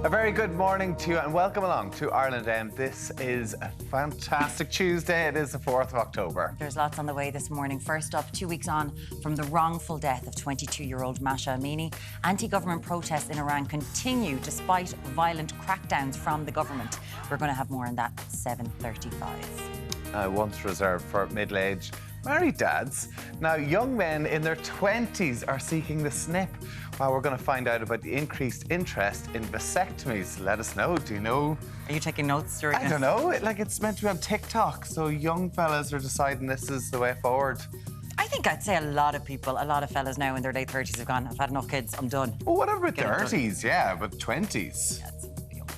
A very good morning to you and welcome along to Ireland M. This is a fantastic Tuesday. It is the 4th of October. There's lots on the way this morning. First up, 2 weeks on from the wrongful death of 22-year-old Mahsa Amini, anti-government protests in Iran continue despite violent crackdowns from the government. We're going to have more on that at 7:35. Once reserved for middle-aged married dads. Now, young men in their 20s are seeking the snip. Well, we're going to find out about the increased interest in vasectomies. Let us know. Do you know? Are you taking notes during I don't know. It's meant to be on TikTok, so young fellas are deciding this is the way forward. I think I'd say a lot of fellas now in their late 30s have gone, I've had enough kids, I'm done. Well, whatever with 30s, yeah, but 20s. Yeah,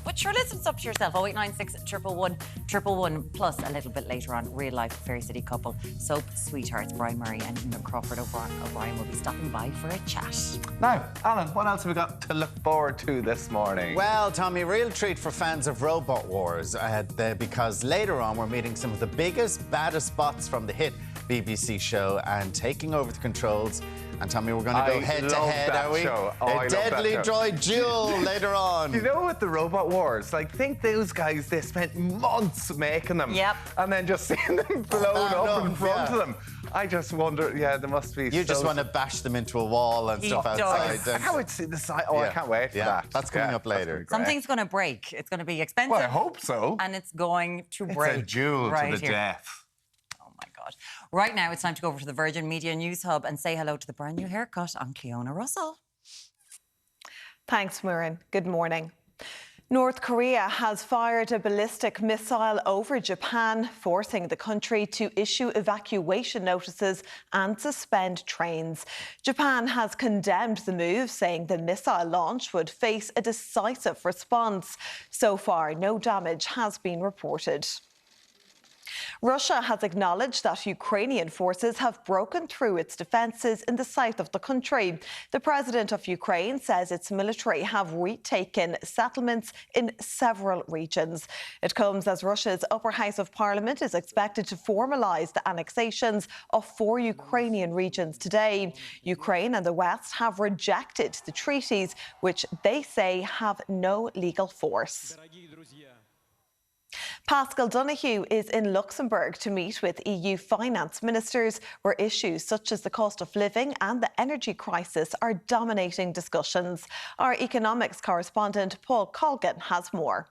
but sure, listen, it's up to yourself. 0896 111 111, plus a little bit later on, real life Fairy City couple, Soap Sweethearts, Brian Murray and Crawford O'Brien will be stopping by for a chat. Now, Alan, what else have we got to look forward to this morning? Well, Tommy, real treat for fans of Robot Wars, because later on we're meeting some of the biggest, baddest bots from the hit BBC show and taking over the controls. And Tommy, we're going to go head-to-head, are we? A deadly droid duel later on. You know, with the Robot Wars, think those guys, they spent months making them. Yep. And then just seeing them blown up in front of them. I just wonder, there must be... You just want to bash them into a wall and stuff outside. I can't wait to see the side. Oh, I can't wait for that. That's coming up later. Something's going to break. It's going to be expensive. Well, I hope so. And it's going to break. It's a duel to the death. My God. Right now, it's time to go over to the Virgin Media News Hub and say hello to the brand new haircut on Cliodhna Russell. Thanks, Muireann. Good morning. North Korea has fired a ballistic missile over Japan, forcing the country to issue evacuation notices and suspend trains. Japan has condemned the move, saying the missile launch would face a decisive response. So far, no damage has been reported. Russia has acknowledged that Ukrainian forces have broken through its defences in the south of the country. The president of Ukraine says its military have retaken settlements in several regions. It comes as Russia's upper house of parliament is expected to formalise the annexations of 4 Ukrainian regions today. Ukraine and the West have rejected the treaties, which they say have no legal force. Pascal Donoghue is in Luxembourg to meet with EU finance ministers, where issues such as the cost of living and the energy crisis are dominating discussions. Our economics correspondent Paul Colgan has more.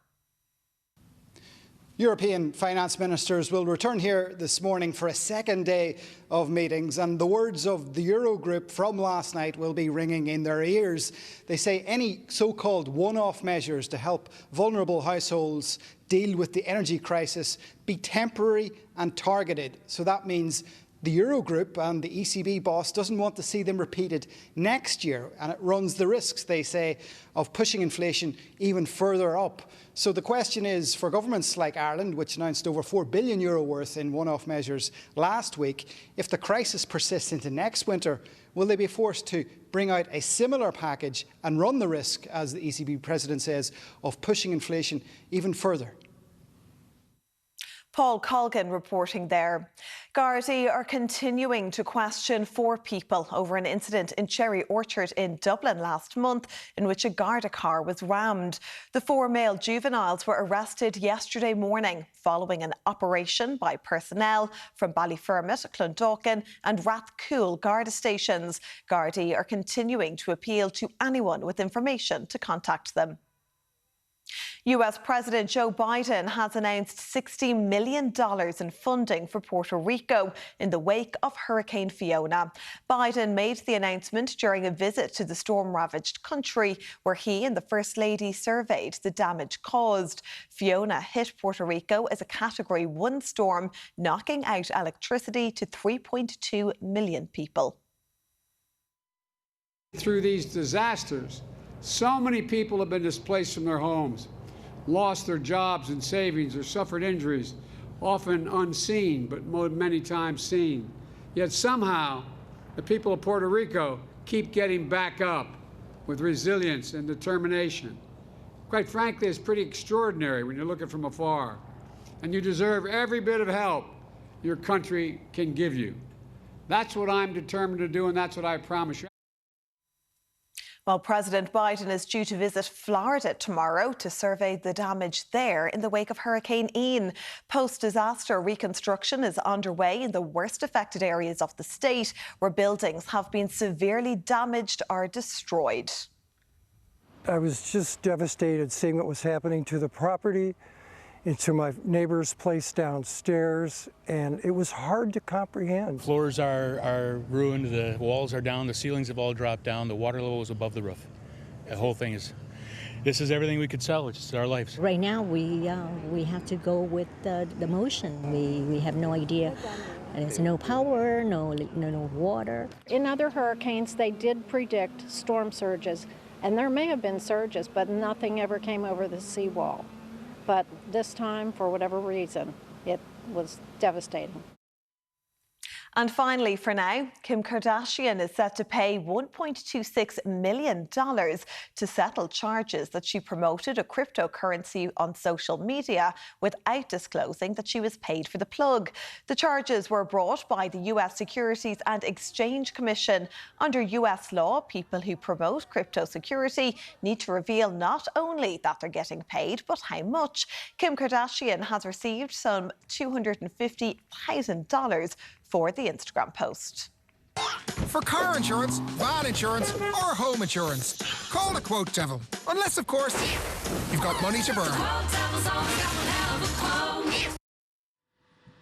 European finance ministers will return here this morning for a second day of meetings, and the words of the Eurogroup from last night will be ringing in their ears. They say any so-called one-off measures to help vulnerable households deal with the energy crisis be temporary and targeted. So that means the Eurogroup and the ECB boss doesn't want to see them repeated next year, and it runs the risks, they say, of pushing inflation even further up. So the question is, for governments like Ireland, which announced over €4 billion worth in one-off measures last week, if the crisis persists into next winter, will they be forced to bring out a similar package and run the risk, as the ECB president says, of pushing inflation even further? Paul Colgan reporting there. Gardaí are continuing to question 4 people over an incident in Cherry Orchard in Dublin last month in which a Garda car was rammed. The 4 male juveniles were arrested yesterday morning following an operation by personnel from Ballyfermot, Clondalkin and Rathcoole Garda stations. Gardaí are continuing to appeal to anyone with information to contact them. US President Joe Biden has announced $60 million in funding for Puerto Rico in the wake of Hurricane Fiona. Biden made the announcement during a visit to the storm-ravaged country, where he and the First Lady surveyed the damage caused. Fiona hit Puerto Rico as a Category 1 storm, knocking out electricity to 3.2 million people. Through these disasters, so many people have been displaced from their homes, lost their jobs and savings, or suffered injuries, often unseen, but many times seen. Yet somehow, the people of Puerto Rico keep getting back up with resilience and determination. Quite frankly, it's pretty extraordinary when you look at it from afar. And you deserve every bit of help your country can give you. That's what I'm determined to do, and that's what I promise you. Well, President Biden is due to visit Florida tomorrow to survey the damage there in the wake of Hurricane Ian. Post-disaster reconstruction is underway in the worst affected areas of the state, where buildings have been severely damaged or destroyed. I was just devastated seeing what was happening to the property, into my neighbor's place downstairs, and it was hard to comprehend. Floors are ruined, the walls are down, the ceilings have all dropped down, the water level is above the roof. The whole thing is, this is everything we could salvage. It's our lives. Right now, we have to go with the motion. We have no idea. There's no power, no water. In other hurricanes, they did predict storm surges, and there may have been surges, but nothing ever came over the seawall. But this time, for whatever reason, it was devastating. And finally, for now, Kim Kardashian is set to pay $1.26 million to settle charges that she promoted a cryptocurrency on social media without disclosing that she was paid for the plug. The charges were brought by the US Securities and Exchange Commission. Under US law, people who promote crypto security need to reveal not only that they're getting paid, but how much. Kim Kardashian has received some $250,000 for the Instagram post. For car insurance, van insurance or home insurance, call the Quote Devil. Unless, of course, you've got money to burn.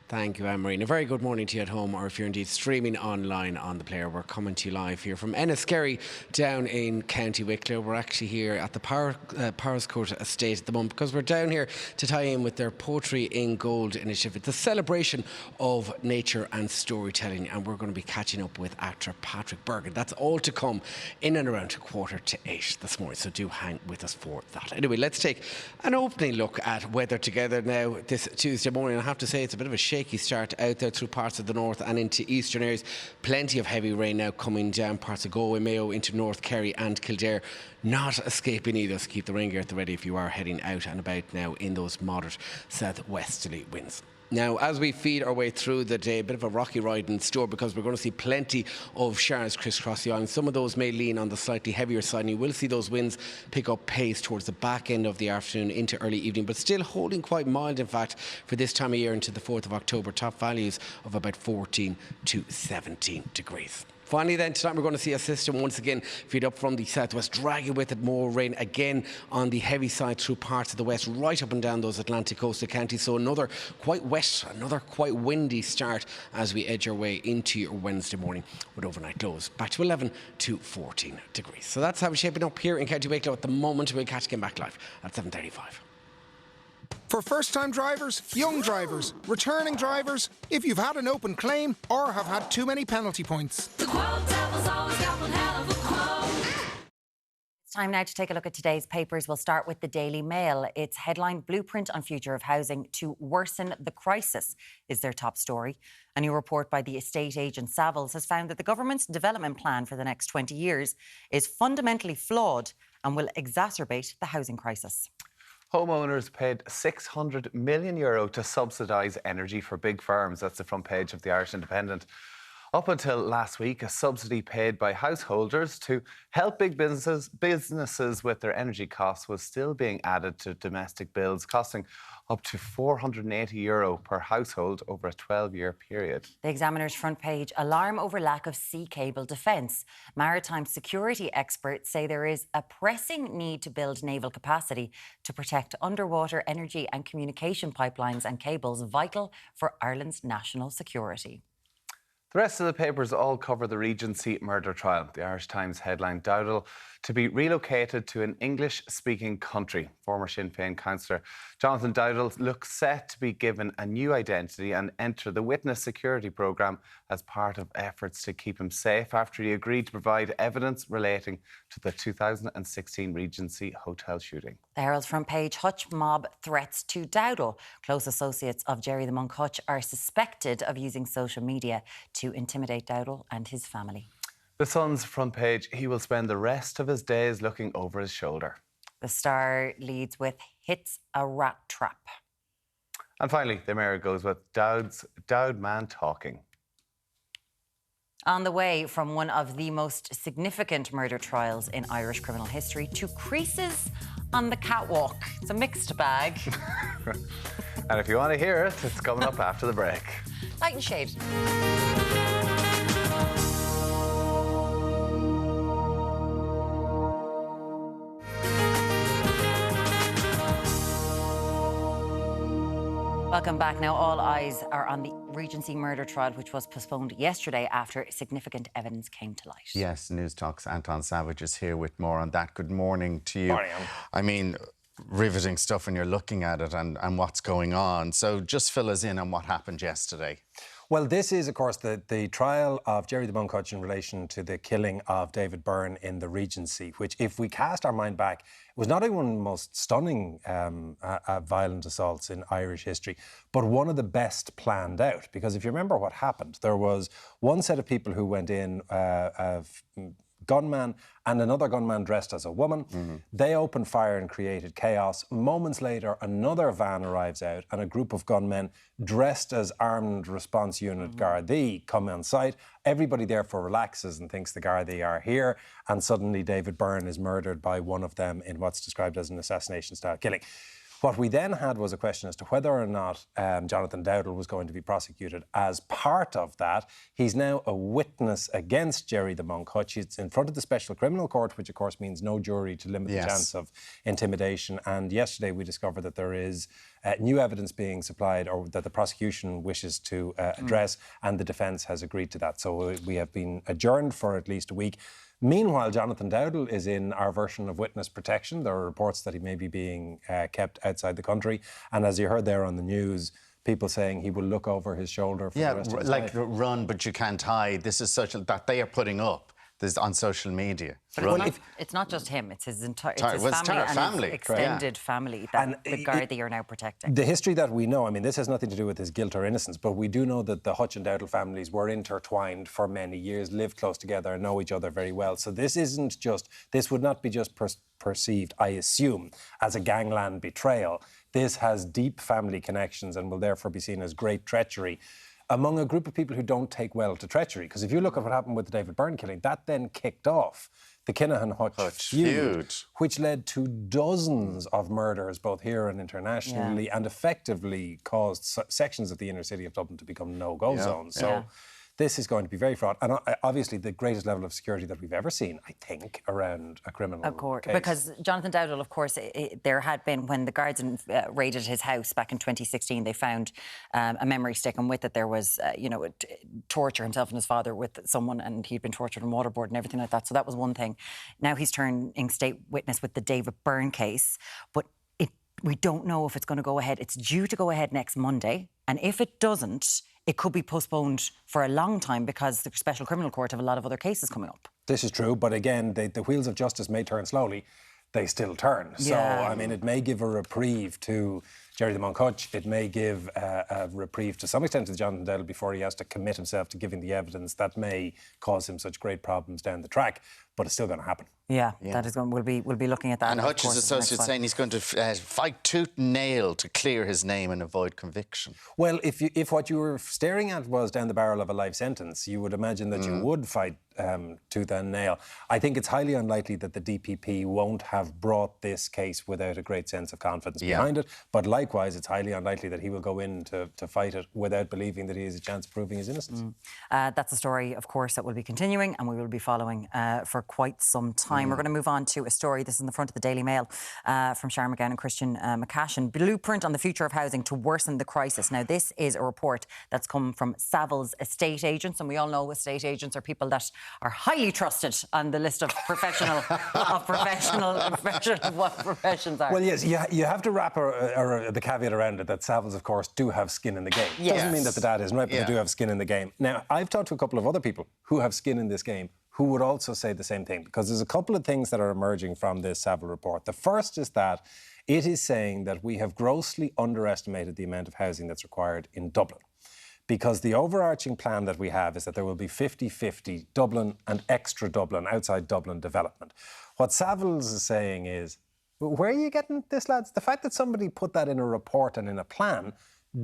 Thank you, Anne-Marie. A very good morning to you at home, or if you're indeed streaming online on the player. We're coming to you live here from Enniskerry down in County Wicklow. We're actually here at the Powerscourt Estate at the moment because we're down here to tie in with their Poetry in Gold initiative. It's a celebration of nature and storytelling, and we're going to be catching up with actor Patrick Bergin. That's all to come in and around 7:45 this morning, so do hang with us for that. Anyway, let's take an opening look at weather together now this Tuesday morning. I have to say it's a bit of a shaky start out there through parts of the north and into eastern areas. Plenty of heavy rain now coming down parts of Galway, Mayo, into North Kerry and Kildare. Not escaping either, so keep the rain gear at the ready if you are heading out and about now in those moderate southwesterly winds. Now, as we feed our way through the day, a bit of a rocky ride in store because we're going to see plenty of showers crisscross the island. Some of those may lean on the slightly heavier side, and you will see those winds pick up pace towards the back end of the afternoon into early evening, but still holding quite mild, in fact, for this time of year into the 4th of October. Top values of about 14 to 17 degrees. Finally then, tonight we're going to see a system once again feed up from the southwest, dragging with it more rain again on the heavy side through parts of the west, right up and down those Atlantic coastal counties. So another quite wet, another quite windy start as we edge our way into your Wednesday morning with overnight lows back to 11 to 14 degrees. So that's how we're shaping up here in County Wicklow at the moment. We'll catch again back live at 7:35. For first-time drivers, young drivers, returning drivers, if you've had an open claim or have had too many penalty points. The Quote Devil's always got one hell of a quote. It's time now to take a look at today's papers. We'll start with the Daily Mail. Its headline, Blueprint on Future of Housing to Worsen the Crisis, is their top story. A new report by the estate agent Savills has found that the government's development plan for the next 20 years is fundamentally flawed and will exacerbate the housing crisis. Homeowners paid €600 million to subsidise energy for big firms. That's the front page of the Irish Independent. Up until last week, a subsidy paid by householders to help big businesses with their energy costs was still being added to domestic bills, costing up to €480 per household over a 12-year period. The Examiner's front page, alarm over lack of sea cable defence. Maritime security experts say there is a pressing need to build naval capacity to protect underwater energy and communication pipelines and cables vital for Ireland's national security. The rest of the papers all cover the Regency murder trial. The Irish Times headline, Dowdall to be relocated to an English-speaking country. Former Sinn Féin councillor Jonathan Dowdall looks set to be given a new identity and enter the witness security programme as part of efforts to keep him safe after he agreed to provide evidence relating to the 2016 Regency hotel shooting. The Herald's front page, Hutch mob threats to Dowdall. Close associates of Jerry the Monk Hutch are suspected of using social media to intimidate Dowdall and his family. The Sun's front page, he will spend the rest of his days looking over his shoulder. The Star leads with hits a rat trap. And finally, the Mayor goes with Dowd man talking. On the way from one of the most significant murder trials in Irish criminal history to creases on the catwalk. It's a mixed bag. And if you want to hear it, it's coming up after the break. Light and shade. Welcome back. Now, all eyes are on the Regency murder trial, which was postponed yesterday after significant evidence came to light. Yes, News Talk's Anton Savage is here with more on that. Good morning to you. Morning. I mean, riveting stuff when you're looking at it and what's going on. So just fill us in on what happened yesterday. Well, this is, of course, the trial of Jerry the Monk Hutch in relation to the killing of David Byrne in the Regency, which, if we cast our mind back, was not only one of the most stunning violent assaults in Irish history, but one of the best planned out. Because if you remember what happened, there was one set of people who went in, gunman and another gunman dressed as a woman. Mm-hmm. They opened fire and created chaos. Moments later, another van arrives out and a group of gunmen dressed as armed response unit Gardaí come on site. Everybody therefore relaxes and thinks the Gardaí are here, and suddenly David Byrne is murdered by one of them in what's described as an assassination-style killing. What we then had was a question as to whether or not Jonathan Dowdall was going to be prosecuted as part of that. He's now a witness against Jerry the Monk Hutch. It's in front of the Special Criminal Court, which of course means no jury to limit the chance of intimidation. And yesterday we discovered that there is new evidence being supplied, or that the prosecution wishes to address, and the defence has agreed to that. So we have been adjourned for at least a week. Meanwhile, Jonathan Dowdall is in our version of witness protection. There are reports that he may be being kept outside the country. And as you heard there on the news, people saying he will look over his shoulder for the rest of his life. Run, but you can't hide. This is such that they are putting up this on social media. But it's not just him, it's his entire family and his extended family that the Gardaí are now protecting. The history that we know, I mean, this has nothing to do with his guilt or innocence, but we do know that the Hutch and Dowdall families were intertwined for many years, lived close together, and know each other very well. So this would not be just perceived, I assume, as a gangland betrayal. This has deep family connections and will therefore be seen as great treachery among a group of people who don't take well to treachery. Because if you look at what happened with the David Byrne killing, that then kicked off the Kinahan-Hutch feud, which led to dozens of murders, both here and internationally, and effectively caused sections of the inner city of Dublin to become no-go zones. So this is going to be very fraught. And obviously the greatest level of security that we've ever seen, I think, around a criminal case. Because Jonathan Dowdall, of course, there had been, when the guards raided his house back in 2016, they found a memory stick, and with it there was, torture, himself and his father with someone, and he'd been tortured and waterboarded and everything like that. So that was one thing. Now he's turning state witness with the David Byrne case, but we don't know if it's going to go ahead. It's due to go ahead next Monday, and if it doesn't, it could be postponed for a long time because the Special Criminal Court have a lot of other cases coming up. This is true, but again, the wheels of justice may turn slowly. They still turn. So, I mean, it may give a reprieve to Jerry the Monk Hutch. It may give a reprieve to some extent to Jonathan Dowdall before he has to commit himself to giving the evidence that may cause him such great problems down the track. But it's still going to happen. That is going. We'll be looking at that. And Hutch's associate saying he's going to fight tooth and nail to clear his name and avoid conviction. Well, if what you were staring at was down the barrel of a life sentence, you would imagine that you would fight tooth and nail. I think it's highly unlikely that the DPP won't have brought this case without a great sense of confidence behind it. But likewise, it's highly unlikely that he will go in to fight it without believing that he has a chance of proving his innocence. That's a story, of course, that will be continuing, and we will be following for quite some time. We're going to move on to a story. This is in the front of the Daily Mail from Sharon McGowan and Christian McCashin. Blueprint on the future of housing to worsen the crisis. Now, this is a report that's come from Savills estate agents, and we all know estate agents are people that are highly trusted on the list of professional what professions are. Well, yes, you have to wrap the caveat around it that Savills, of course, do have skin in the game. Doesn't mean that the data isn't right, but they do have skin in the game. Now, I've talked to a couple of other people who have skin in this game who would also say the same thing, because there's a couple of things that are emerging from this Saville report. The first is that it is saying that we have grossly underestimated the amount of housing that's required in Dublin, because the overarching plan that we have is that there will be 50-50 Dublin and extra Dublin, outside Dublin development. What Savills is saying is, where are you getting this, lads? The fact that somebody put that in a report and in a plan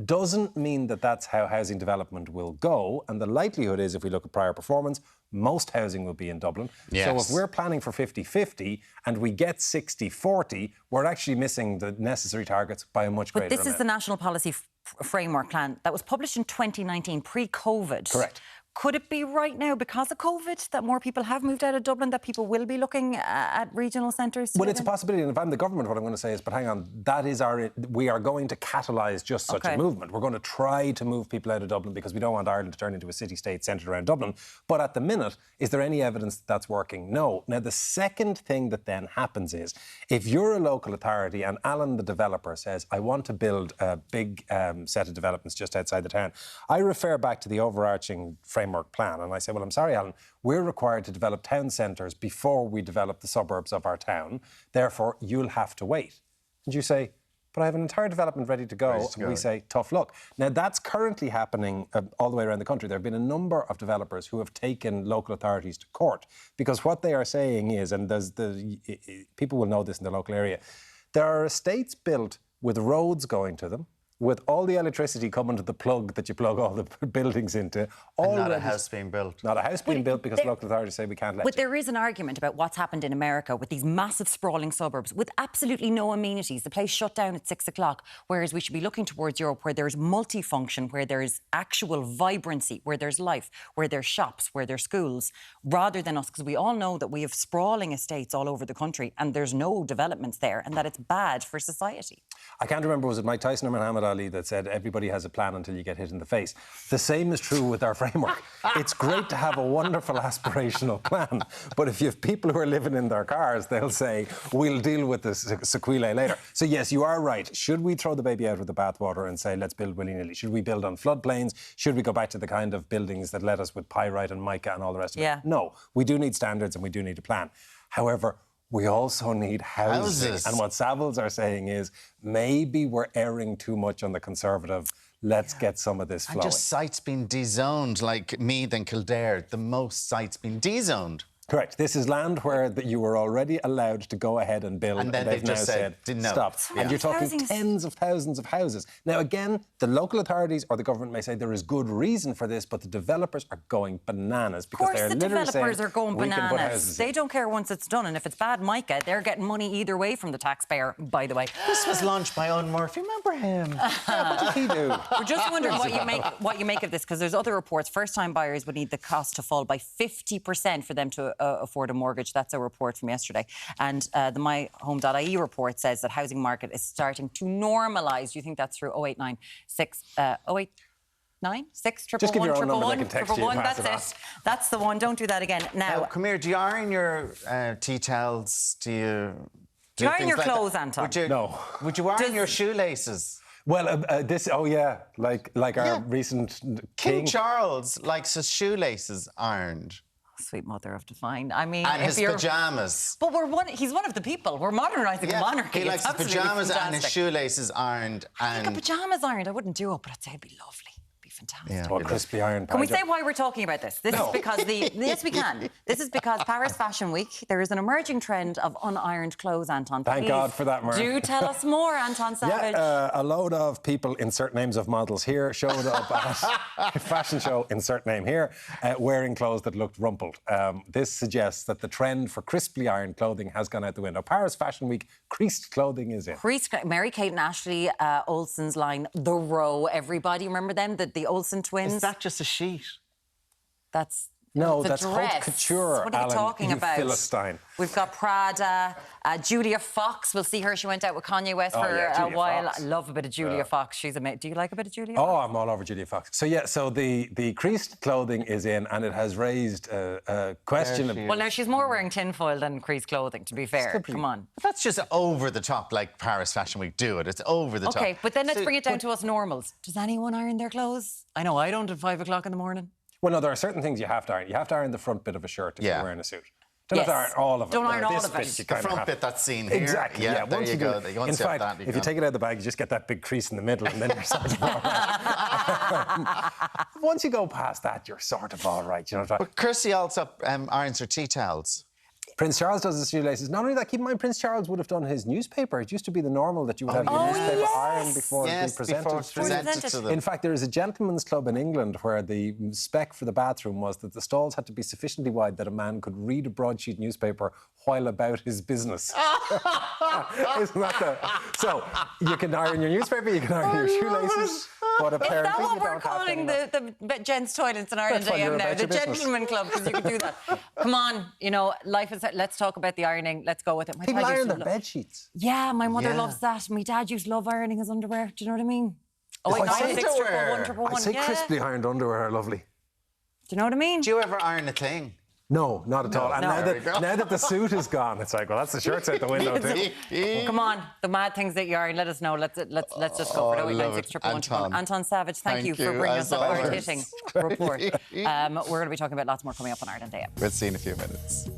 doesn't mean that that's how housing development will go. And the likelihood is, if we look at prior performance, most housing will be in Dublin. Yes. So if we're planning for 50-50 and we get 60-40, we're actually missing the necessary targets by a much greater amount. But this is the National Policy Framework Plan that was published in 2019, pre-COVID. Correct. Could it be right now, because of COVID, that more people have moved out of Dublin, that people will be looking at regional centres? Well, it's a possibility, and if I'm the government, what I'm going to say is, but hang on, that is we are going to catalyse just such a movement. We're going to try to move people out of Dublin because we don't want Ireland to turn into a city-state centred around Dublin. But at the minute, is there any evidence that that's working? No. Now, the second thing that then happens is, if you're a local authority and Alan, the developer, says, I want to build a big set of developments just outside the town, I refer back to the overarching framework plan. And I say, well, I'm sorry, Alan, we're required to develop town centres before we develop the suburbs of our town. Therefore, you'll have to wait. And you say, but I have an entire development ready to go. And we say, tough luck. Now, that's currently happening all the way around the country. There have been a number of developers who have taken local authorities to court because what they are saying is, and people will know this in the local area, there are estates built with roads going to them, with all the electricity coming to the plug that you plug all the buildings into. And not a house being built. Not a house being built because local authorities say we can't let you. But there is an argument about what's happened in America with these massive sprawling suburbs with absolutely no amenities. The place shut down at 6 o'clock, whereas we should be looking towards Europe where there's multifunction, where there's actual vibrancy, where there's life, where there's shops, where there's schools, rather than us, because we all know that we have sprawling estates all over the country and there's no developments there and that it's bad for society. I can't remember, was it Mike Tyson or Muhammad Ali that said everybody has a plan until you get hit in the face? The same is true with our framework. It's great to have a wonderful aspirational plan, but if you have people who are living in their cars, they'll say, we'll deal with the sequelae later. So yes, you are right. Should we throw the baby out with the bathwater and say, let's build willy-nilly? Should we build on floodplains? Should we go back to the kind of buildings that let us with pyrite and mica and all the rest of it? No, we do need standards and we do need a plan. However, we also need houses. And what Savills are saying is, maybe we're erring too much on the Conservative. Let's get some of this flowing. And just sites being dezoned, like Meath and Kildare, the most sites being dezoned. Correct. This is land where you were already allowed to go ahead and build, and then they've just said no. Stop. Yeah. And you're talking tens of thousands of houses. Now, again, the local authorities or the government may say there is good reason for this, but the developers are going bananas because they're literally saying, of course the developers are going bananas. They in. don't care once it's done, and if it's bad mica, they're getting money either way from the taxpayer, by the way. This was launched by Owen Murphy. Remember him? What did he do? We're just wondering what you make of this, because there's other reports. First-time buyers would need the cost to fall by 50% for them to afford a mortgage. That's a report from yesterday. And the myhome.ie report says that housing market is starting to normalise. Do you think that's through 0896 089 6 Just give your own number, they can text you. That's it. That's the one. Don't do that again. Now, come here. Do you iron your tea towels? Do you iron your clothes, Anton? No. Would you iron your shoelaces? Well, like our recent King Charles likes his shoelaces ironed. Sweet mother of divine. I mean, and his pyjamas. But he's one of the people. We're modernising the monarchy. He likes his pyjamas and his shoelaces ironed. I think a pyjamas ironed, I wouldn't do it, but I'd say it'd be lovely. Fantastic. Yeah, or crispy iron. Can we say why we're talking about this? This is because yes, we can. This is because Paris Fashion Week, there is an emerging trend of unironed clothes, Anton. Thank God for that, Murray. Do tell us more, Anton Savage. Yeah, a load of people, insert names of models here, showed up at a fashion show, insert name here, wearing clothes that looked rumpled. This suggests that the trend for crisply ironed clothing has gone out the window. Paris Fashion Week, creased clothing is in. Mary-Kate and Ashley Olsen's line, The Row, everybody, remember them? The Olsen twins. Is that just a sheet? That's that's dress. haute couture, What are you talking about? Philistine. We've got Prada, Julia Fox. We'll see her. She went out with Kanye West for a while. Fox. I love a bit of Julia Fox. She's amazing. Do you like a bit of Julia Fox? Oh, I'm all over Julia Fox. So the creased clothing is in, and it has raised a question. Well, now she's more wearing tinfoil than creased clothing, to be fair. Come on. But that's just over the top, like Paris Fashion Week do it. It's over the top. Okay, but then let's bring it down to us normals. Does anyone iron their clothes? I know I don't at 5 o'clock in the morning. Well, no, there are certain things you have to iron. You have to iron the front bit of a shirt if you're wearing a suit. Don't have to iron all of it. Don't iron all of it. The front bit that's seen here. Exactly. Yeah, there you go. In fact, if you take it out of the bag, you just get that big crease in the middle, and then you're sort of all right. Once you go past that, you're sort of all right. You know what I'm talking? But Kirsty also irons her tea towels. Prince Charles does his shoelaces. Not only that, keep in mind, Prince Charles would have done his newspaper. It used to be the normal that you would have your newspaper ironed before it would be presented to them. In fact, there is a gentleman's club in England where the spec for the bathroom was that the stalls had to be sufficiently wide that a man could read a broadsheet newspaper while about his business. Isn't that the... So, you can iron your newspaper, you can iron your shoelaces, but apparently Is that what you we're don't calling have the gents' toilets in Ireland That's why you're AM now? about The your business. gentleman club, because you can do that. Come on, you know, life is... Let's talk about the ironing. Let's go with it. My People dad used iron to their lo- bed sheets. Yeah, my mother Yeah. loves that. My dad used to love ironing his underwear. Do you know what I mean? Oh, It's wait, like 96 underwear. 111. I'd say Yeah. crisply ironed underwear are lovely. Do you know what I mean? Do you ever iron a thing? No, not at all. And No. now that the suit is gone, it's like, well, that's the shirts out the window too. Come on, the mad things that you are, let us know. Let's just go for it. love it. 0896111. Anton Savage, thank you for you, bringing as us that always. hard-hitting report. We're going to be talking about lots more coming up on Ireland Day. We'll see in a few minutes.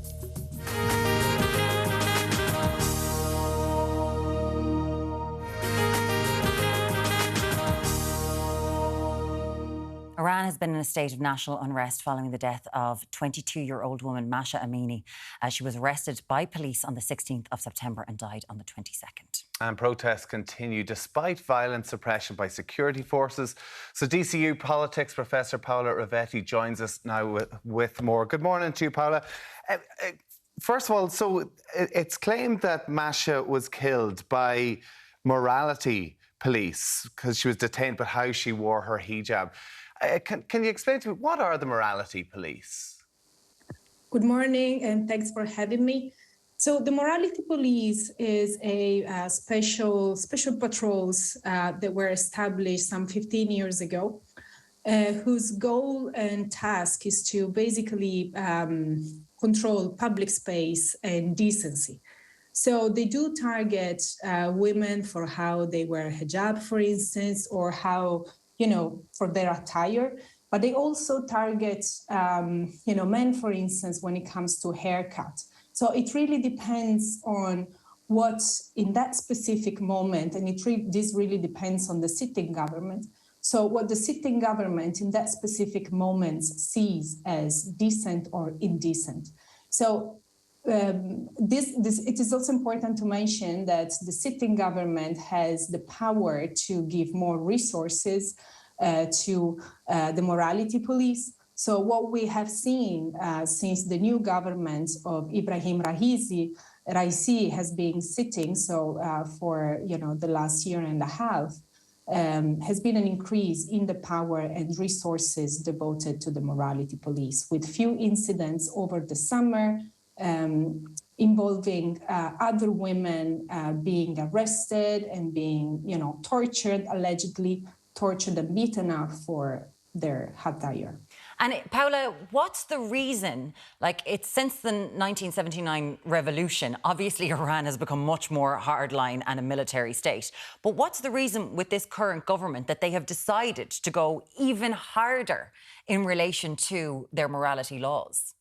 Iran has been in a state of national unrest following the death of 22-year-old woman Mahsa Amini. She was arrested by police on the 16th of September and died on the 22nd. And protests continue despite violent suppression by security forces. So DCU politics professor Paola Ravetti joins us now with more. Good morning to you, Paola. First of all, so it's claimed that Mahsa was killed by morality police because she was detained, but how she wore her hijab. Can you explain to me, what are the morality police? Good morning, and thanks for having me. So the morality police is a special patrols that were established some 15 years ago, whose goal and task is to basically control public space and decency. So they do target women for how they wear hijab, for instance, or how, for their attire. But they also target, men, for instance, when it comes to haircut. So it really depends on what in that specific moment, and this really depends on the sitting government. So what the sitting government in that specific moment sees as decent or indecent. So it is also important to mention that the sitting government has the power to give more resources to the morality police. So what we have seen since the new government of Ibrahim Raisi has been sitting, for the last year and a half, has been an increase in the power and resources devoted to the morality police, with few incidents over the summer involving other women being arrested and being, tortured, allegedly tortured and beaten up for their attire. And Paola, what's the reason? It's since the 1979 revolution, obviously Iran has become much more hardline and a military state. But what's the reason with this current government that they have decided to go even harder in relation to their morality laws?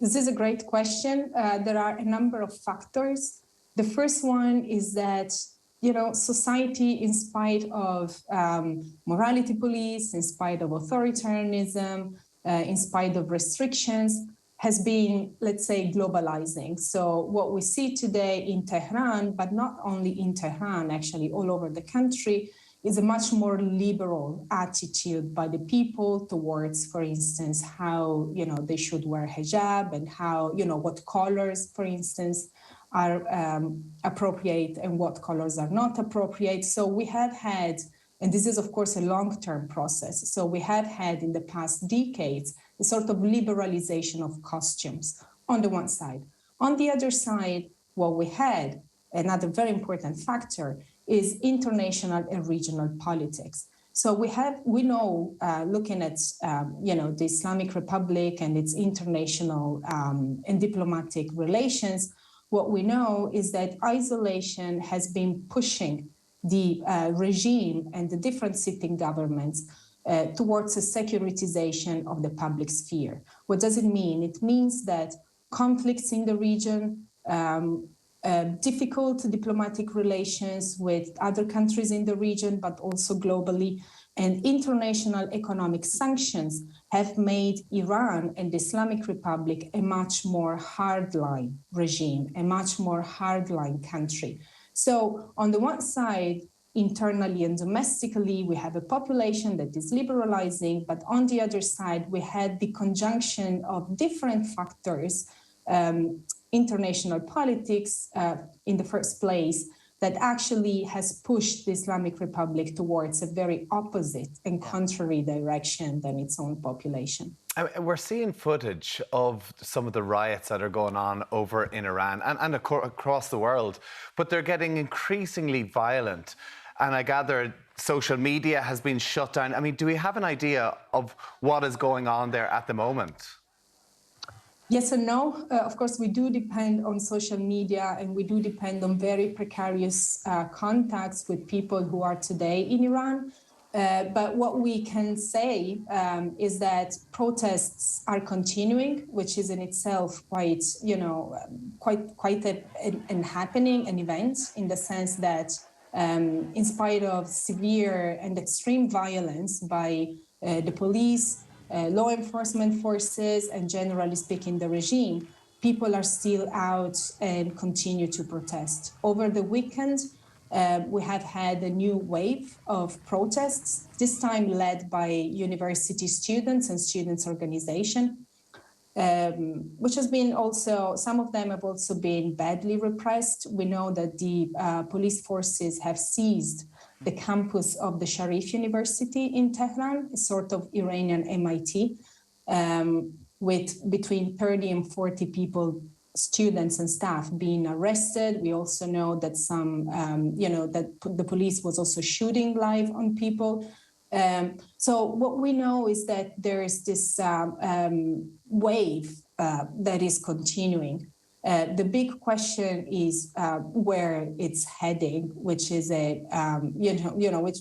This is a great question. There are a number of factors. The first one is that society, in spite of morality police, in spite of authoritarianism, in spite of restrictions, has been, let's say, globalizing. So what we see today in Tehran, but not only in Tehran, actually all over the country, is a much more liberal attitude by the people towards, for instance, how, they should wear hijab and how, what colors, for instance, are appropriate and what colors are not appropriate. So we have had, and this is of course a long-term process, so we have had in the past decades a sort of liberalization of costumes on the one side. On the other side, what we had, another very important factor, is international and regional politics. So we know, looking at, the Islamic Republic and its international and diplomatic relations, what we know is that isolation has been pushing the regime and the different sitting governments towards a securitization of the public sphere. What does it mean? It means that conflicts in the region, difficult diplomatic relations with other countries in the region, but also globally, And international economic sanctions have made Iran and the Islamic Republic a much more hardline regime, a much more hardline country. So on the one side, internally and domestically, we have a population that is liberalizing, but on the other side, we had the conjunction of different factors, international politics in the first place, that actually has pushed the Islamic Republic towards a very opposite and contrary direction than its own population. We're seeing footage of some of the riots that are going on over in Iran and across the world, but they're getting increasingly violent. And I gather social media has been shut down. I mean, do we have an idea of what is going on there at the moment? Yes and no. Of course, we do depend on social media, and we do depend on very precarious contacts with people who are today in Iran. But what we can say is that protests are continuing, which is in itself quite, quite an happening, an event, in the sense that in spite of severe and extreme violence by the police, law enforcement forces, and generally speaking, the regime, people are still out and continue to protest. Over the weekend, we have had a new wave of protests, this time led by university students and students' organization, which has been also, some of them have also been badly repressed. We know that the police forces have seized the campus of the Sharif University in Tehran, a sort of Iranian MIT, with between 30 and 40 people, students and staff, being arrested. We also know that some, that the police was also shooting live on people. So what we know is that there is this wave that is continuing. The big question is where it's heading, which is a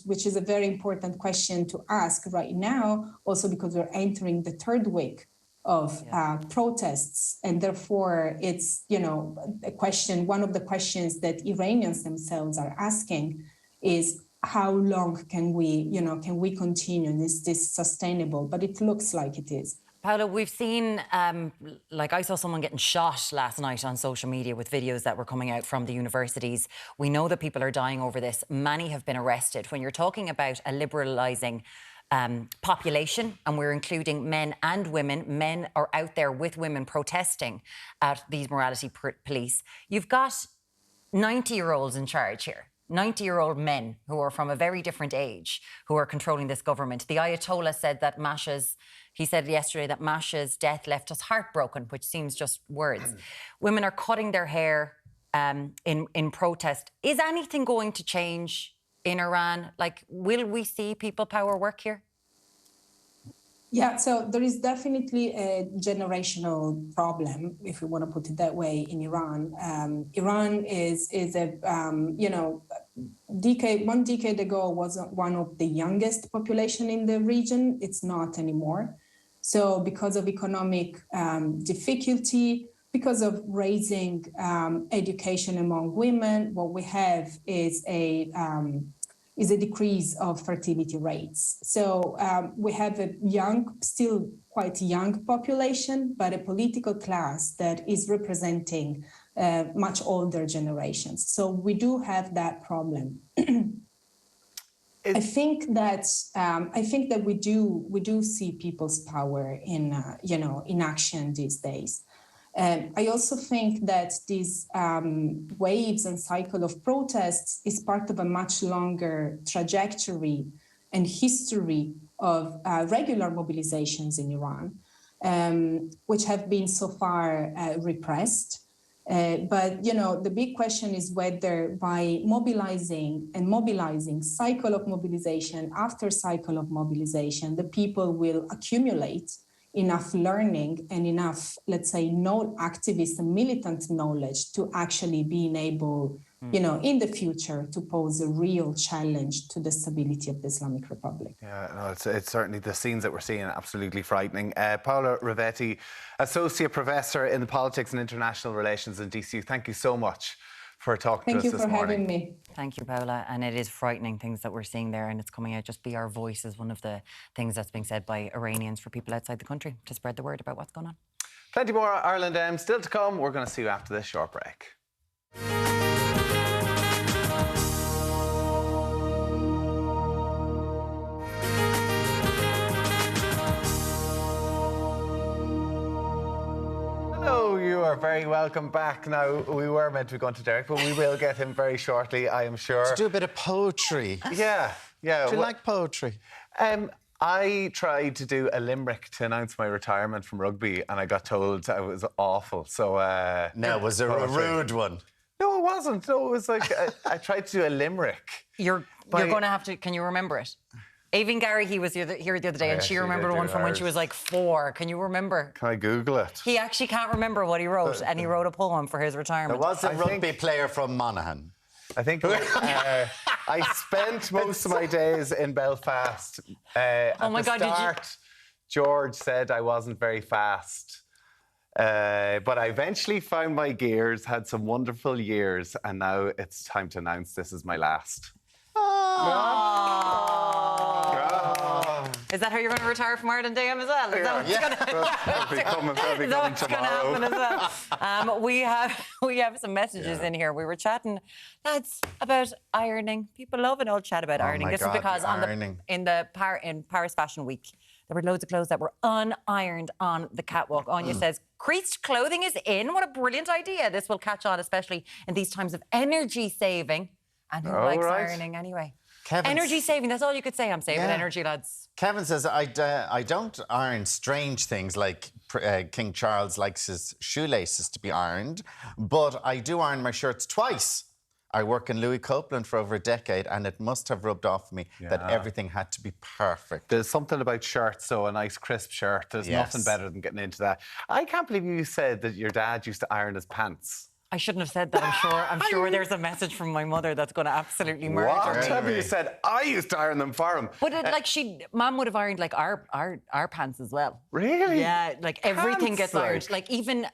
which is a very important question to ask right now. Also because we're entering the third week of protests, and therefore it's a question. One of the questions that Iranians themselves are asking is how long can we continue? Is this sustainable? But it looks like it is. Paola, we've seen, I saw someone getting shot last night on social media with videos that were coming out from the universities. We know that people are dying over this. Many have been arrested. When you're talking about a liberalising population, and we're including men and women, men are out there with women protesting at these morality police. You've got 90-year-olds in charge here. 90-year-old men who are from a very different age who are controlling this government. The Ayatollah said that he said yesterday that Masha's death left us heartbroken, which seems just words. Women are cutting their hair in protest. Is anything going to change in Iran? Will we see people power work here? Yeah, so there is definitely a generational problem, if we want to put it that way, in Iran. Iran is a, one decade ago was one of the youngest population in the region. It's not anymore. So because of economic difficulty, because of raising education among women, what we have is a decrease of fertility rates. So we have a still quite young population, but a political class that is representing much older generations. So we do have that problem. I think that we do see people's power in action these days. I also think that these waves and cycle of protests is part of a much longer trajectory and history of regular mobilizations in Iran, which have been so far repressed. But, the big question is whether by mobilizing cycle of mobilization after cycle of mobilization, the people will accumulate enough learning and enough, let's say, activist and militant knowledge to actually being able, in the future to pose a real challenge to the stability of the Islamic Republic. Yeah, no, it's certainly the scenes that we're seeing absolutely frightening. Paola Rivetti, Associate Professor in Politics and International Relations in DCU, thank you so much for talking to us this morning. Thank you for having me. Thank you, Paola. And it is frightening things that we're seeing there, and it's coming out. Just be our voice is one of the things that's being said by Iranians for people outside the country to spread the word about what's going on. Plenty more Ireland still to come. We're going to see you after this short break. Hello, you are very welcome back. Now, we were meant to be going to Derek, but we will get him very shortly, I am sure. To do a bit of poetry. Yeah. Do you like poetry? I tried to do a limerick to announce my retirement from rugby, and I got told I was awful. So, now, was there a rude one? No, it wasn't. No, it was like I tried to do a limerick. You're going to have to. Can you remember it? Aveen Gary, he was here the other day, and she remembered one from when she was like 4. Can you remember? Can I Google it? He actually can't remember what he wrote, and he wrote a poem for his retirement. There was a rugby player from Monaghan. I think I spent most of my days in Belfast. Oh my God, did you? George said I wasn't very fast. But I eventually found my gears, had some wonderful years, and now it's time to announce this is my last. Is that how you're going to retire from Ireland AM as well? Is that what's going to happen as well? We have some messages in here. We were chatting, lads, about ironing. People love an old chat about ironing. This is because in Paris Fashion Week, there were loads of clothes that were unironed on the catwalk. Anya says, creased clothing is in. What a brilliant idea. This will catch on, especially in these times of energy saving. And who likes ironing anyway? Energy saving, that's all you could say. I'm saving energy, lads. Kevin says, I don't iron strange things like King Charles likes his shoelaces to be ironed, but I do iron my shirts twice. I work in Louis Copeland for over a decade, and it must have rubbed off me that everything had to be perfect. There's something about shirts, so a nice crisp shirt. There's nothing better than getting into that. I can't believe you said that your dad used to iron his pants. I shouldn't have said that. I'm sure there's a message from my mother that's going to absolutely murder me. Tell me you said I used to iron them for him. But Mum would have ironed like our pants as well. Really? Yeah, like everything gets ironed. Like even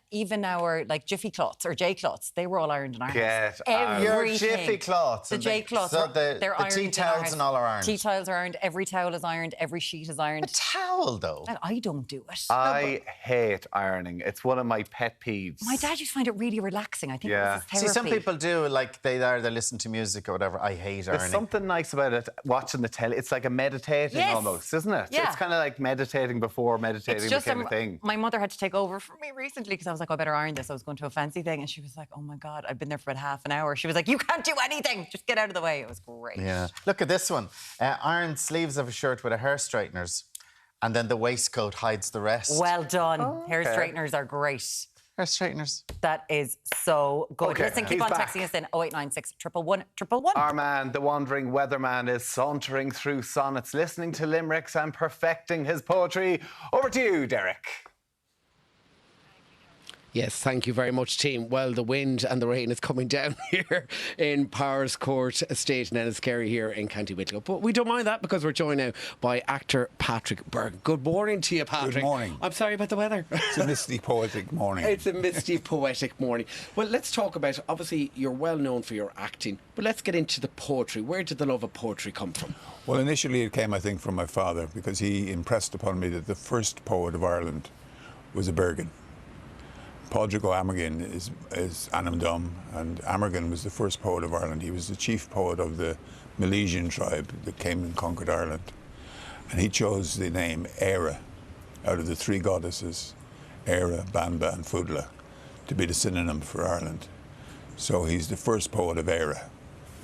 our like Jiffy cloths or J cloths, they were all ironed in our house. Your Jiffy cloths. The J cloths. So they're ironed. The tea towels and all are ironed. Tea towels are ironed. Every towel is ironed. Every sheet is ironed. A towel though. And I don't do it. I hate ironing. It's one of my pet peeves. My dad used to find it really relaxing. I think it was his therapy. See, some people do, like they listen to music or whatever. I hate ironing. There's something nice about it, watching the telly. It's like a meditating almost, isn't it? Yeah. It's kind of like meditating before meditating became a thing. My mother had to take over for me recently because I was like, I better iron this. I was going to a fancy thing, and she was like, oh my God, I've been there for about half an hour. She was like, you can't do anything. Just get out of the way. It was great. Yeah. Look at this one. Iron sleeves of a shirt with a hair straighteners, and then the waistcoat hides the rest. Well done. Hair straighteners are great. Hair straighteners. That is so good. Okay, listen, keep on texting us in 0896 111 111. Our man, the wandering weatherman, is sauntering through sonnets, listening to limericks and perfecting his poetry. Over to you, Derek. Yes, thank you very much, team. Well, the wind and the rain is coming down here in Powers Court Estate in Enniskerry here in County Wicklow. But we don't mind that because we're joined now by actor Patrick Bergin. Good morning to you, Patrick. Good morning. I'm sorry about the weather. It's a misty, poetic morning. It's a misty, poetic morning. Well, let's talk about, obviously, you're well known for your acting, but let's get into the poetry. Where did the love of poetry come from? Well, initially it came, I think, from my father, because he impressed upon me that the first poet of Ireland was a Bergin. Padraig O'Amergin is Anam Dom, and Amergin was the first poet of Ireland. He was the chief poet of the Milesian tribe that came and conquered Ireland. And he chose the name Éire out of the three goddesses, Éire, Banba and Fudla, to be the synonym for Ireland. So he's the first poet of Éire.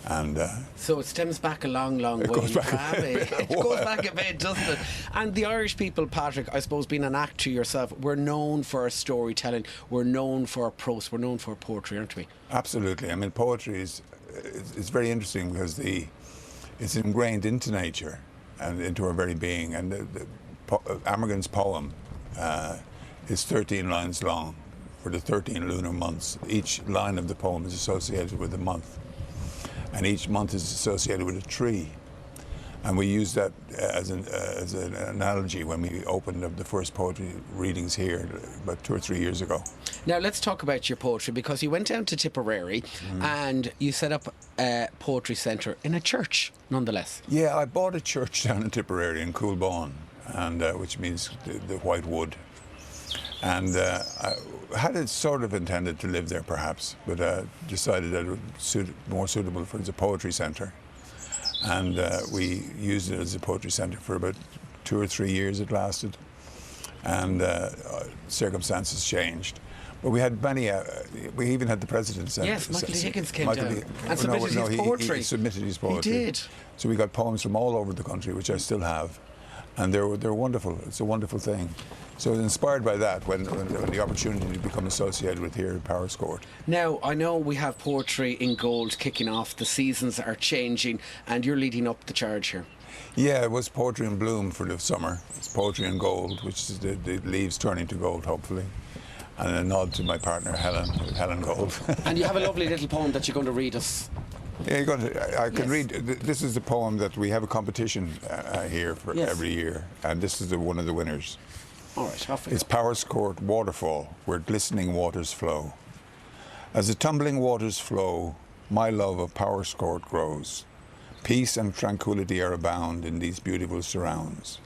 And so it stems back a long, long way. It goes back a bit, doesn't it? And the Irish people, Patrick, I suppose, being an actor yourself, we're known for our storytelling, we're known for our prose, we're known for our poetry, aren't we? Absolutely. I mean, poetry is very interesting because it's ingrained into nature and into our very being. And Amergin's poem is 13 lines long for the 13 lunar months. Each line of the poem is associated with a month. And each month is associated with a tree. And we used that as an analogy when we opened up the first poetry readings here about 2 or 3 years ago. Now, let's talk about your poetry, because you went down to Tipperary and you set up a poetry centre in a church, nonetheless. Yeah, I bought a church down in Tipperary in Coolbawn, and which means the white wood. And I had it sort of intended to live there, perhaps, but decided that it would be more suitable as a poetry centre. And we used it as a poetry centre for about 2 or 3 years it lasted, and circumstances changed. But we had many, we even had the president. Yes, Michael Higgins came down and submitted his poetry. He submitted his poetry. He did. So we got poems from all over the country, which I still have, and they're wonderful. It's a wonderful thing. So I was inspired by that when the opportunity to become associated with here at Powerscourt. Now, I know we have poetry in gold kicking off. The seasons are changing, and you're leading up the charge here. Yeah, it was poetry in bloom for the summer. It's poetry in gold, which is the leaves turning to gold, hopefully. And a nod to my partner, Helen Gold. And you have a lovely little poem that you're going to read us. Yeah, I can read. This is the poem that we have a competition here for every year, and this is one of the winners. All right, off we go. It's Powerscourt Waterfall, where glistening waters flow. As the tumbling waters flow, my love of Powerscourt grows. Peace and tranquility are abound in these beautiful surrounds.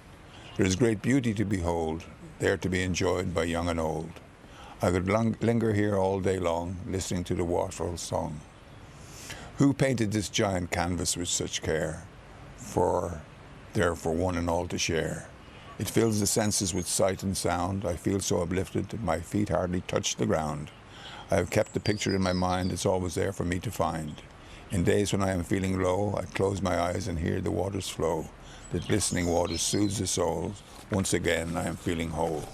There is great beauty to behold, there to be enjoyed by young and old. I could linger here all day long, listening to the waterfall song. Who painted this giant canvas with such care? There for one and all to share. It fills the senses with sight and sound. I feel so uplifted that my feet hardly touch the ground. I have kept the picture in my mind, it's always there for me to find. In days when I am feeling low, I close my eyes and hear the waters flow. The glistening water soothes the soul. Once again, I am feeling whole.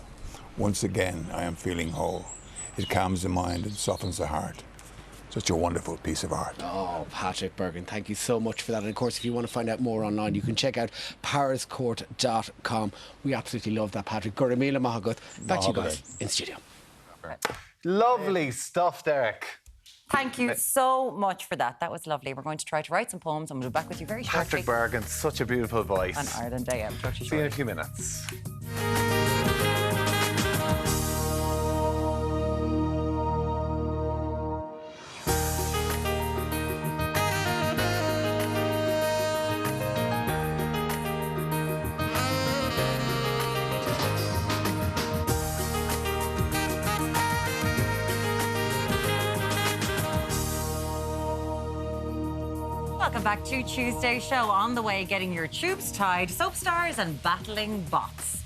Once again, I am feeling whole. It calms the mind and softens the heart. Such a wonderful piece of art. Oh, Patrick Bergin, thank you so much for that. And of course, if you want to find out more online, you can check out powerscourt.com. We absolutely love that, Patrick. Guramila Mahagut. Back to you guys in studio. Lovely stuff, Derek. Thank you so much for that. That was lovely. We're going to try to write some poems and we'll be back with you very shortly. Patrick Bergin, such a beautiful voice. On Ireland Day Out. See you in a few minutes. Welcome back to Tuesday Show. On the way, getting your tubes tied, soap stars and battling bots.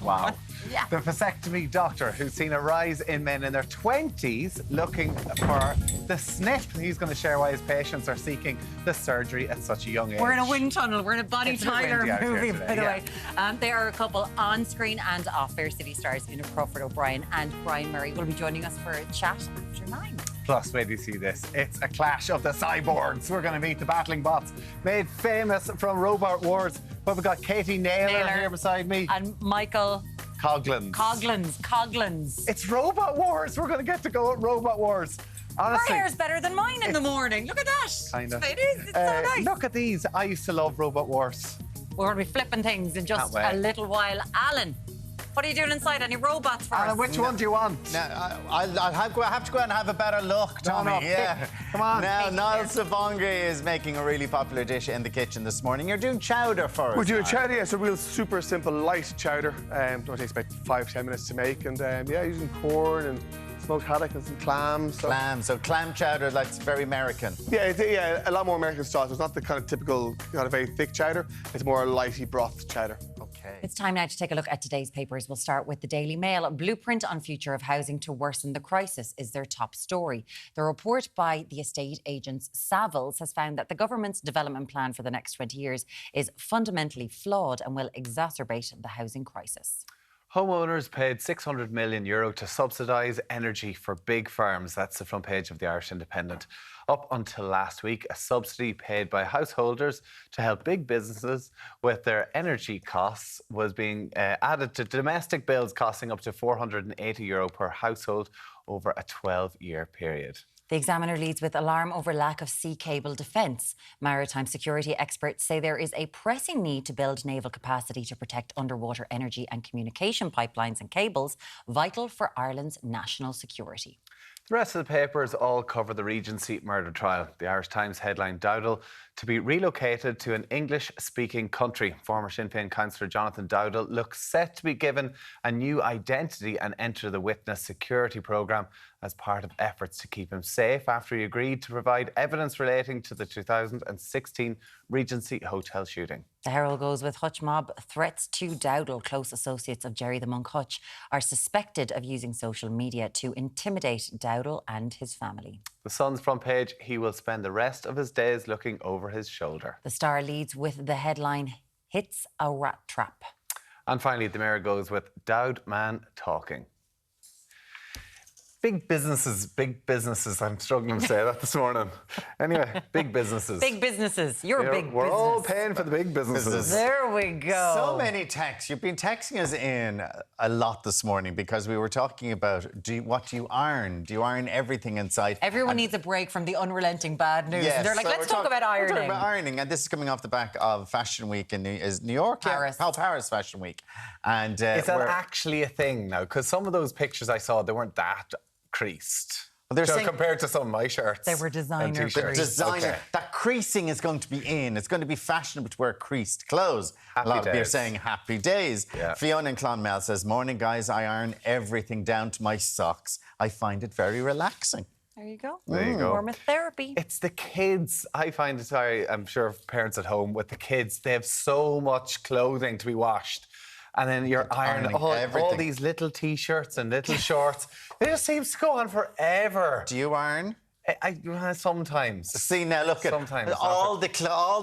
Wow. Yeah. The vasectomy doctor who's seen a rise in men in their 20s looking for the snip. He's going to share why his patients are seeking the surgery at such a young age. We're in a wind tunnel. We're in a Bonnie It's a bit Tyler windy out here movie, today, by the yeah. way. There are a couple on screen and off Fair City stars in Crawford O'Brien and Brian Murray will be joining us for a chat after 9. Plus, wait till you see this. It's a clash of the cyborgs. We're going to meet the battling bots made famous from Robot Wars. But we've got Katie Naylor here beside me. And Michael Coglins. It's Robot Wars. We're going to get to go at Robot Wars. Honestly, Her hair's better than mine in the morning. Look at that. Kind of. It is. It's so nice. Look at these. I used to love Robot Wars. We're going to be flipping things in just a little while. Alan, what are you doing inside? Any robots for us? Which one do you want? Now, I'll have to go and have a better look, Tommy. No, yeah. Come on. Now, Niall Savonga is making a really popular dish in the kitchen this morning. You're doing chowder for us. We're doing chowder, yeah. It's a real super simple, light chowder. It takes about 5-10 minutes to make. And yeah, using corn and smoked haddock and some clam. So clam chowder, like it's very American. Yeah, a lot more American style. So it's not the kind of typical, kind of very thick chowder. It's more a lighty broth chowder. Okay. It's time now to take a look at today's papers. We'll start with the Daily Mail. A blueprint on future of housing to worsen the crisis is their top story. The report by the estate agents Savills has found that the government's development plan for the next 20 years is fundamentally flawed and will exacerbate the housing crisis. Homeowners paid €600 million to subsidise energy for big firms. That's the front page of the Irish Independent. Up until last week, a subsidy paid by householders to help big businesses with their energy costs was being added to domestic bills costing up to €480 per household over a 12-year period. The Examiner leads with alarm over lack of sea cable defence. Maritime security experts say there is a pressing need to build naval capacity to protect underwater energy and communication pipelines and cables, vital for Ireland's national security. The rest of the papers all cover the Regency murder trial. The Irish Times headline Dowdall to be relocated to an English-speaking country. Former Sinn Féin councillor Jonathan Dowdall looks set to be given a new identity and enter the witness security programme as part of efforts to keep him safe after he agreed to provide evidence relating to the 2016 Regency hotel shooting. The Herald goes with Hutch mob threats to Dowdall. Close associates of Jerry the Monk Hutch are suspected of using social media to intimidate Dowdall and his family. The Sun's front page, he will spend the rest of his days looking over his shoulder. The Star leads with the headline, Hits a Rat Trap. And finally, the Mirror goes with Dowd Man talking. Big businesses. I'm struggling to say that this morning. Anyway, big businesses. Big businesses. You're a big We're business. all paying for the big businesses. There we go. So many texts. You've been texting us in a lot this morning because we were talking about what do you iron? Do you iron everything inside? Everyone needs a break from the unrelenting bad news. Yes, and they're like, so let's talk about ironing. We're talking about ironing, and this is coming off the back of Fashion Week in New York? Paris. Yeah, Paris Fashion Week. And is that actually a thing now? Because some of those pictures I saw, they weren't that creased. Well, they're saying, compared to some of my shirts. They were designer. Designer. That creasing is going to be in. It's going to be fashionable to wear creased clothes. A lot of people are saying happy days. Yeah. Fiona in Clonmel says, morning guys, I iron everything down to my socks. I find it very relaxing. There you go. There you go. Form of therapy. It's the kids. I find it, I'm sure parents at home with the kids, they have so much clothing to be washed. And then you're ironing all these little T-shirts and little shorts. It just seems to go on forever. Do you iron? I sometimes. See, now look at sometimes all the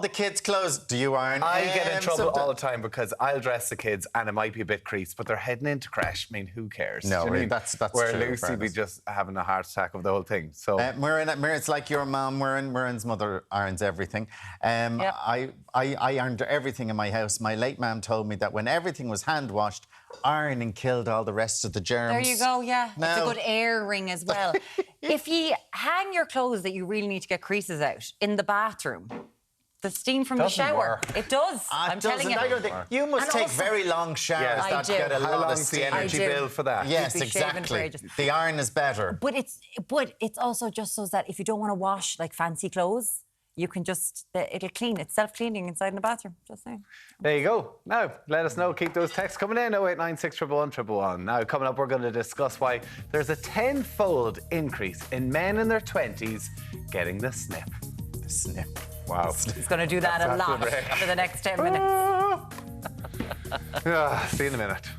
kids' clothes. Do you iron? I get in trouble all the time because I'll dress the kids and it might be a bit creased, but they're heading into creche. I mean, who cares? No, really, that's where true. Lucy be just having a heart attack of the whole thing. So it's like your mum. Muireann's mother irons everything. Yep. I ironed everything in my house. My late mum told me that when everything was hand washed, ironing killed all the rest of the germs. There you go, yeah. Now, it's a good air ring as well. If you hang your clothes that you really need to get creases out in the bathroom, the steam from the shower, it does. I'm telling you. You must take very long showers that get a lot of steam. The energy bill for that? Yes, exactly. The iron is better. But it's also just so that if you don't want to wash like fancy clothes, you can just, it'll clean. It's self-cleaning inside in the bathroom. Just saying. There you go. Now, let us know. Keep those texts coming in. 0896 111 111. Now, coming up, we're going to discuss why there's a 10-fold increase in men in their 20s getting the snip. The snip. Wow. He's going to do that a lot for the next 10 minutes. See you in a minute.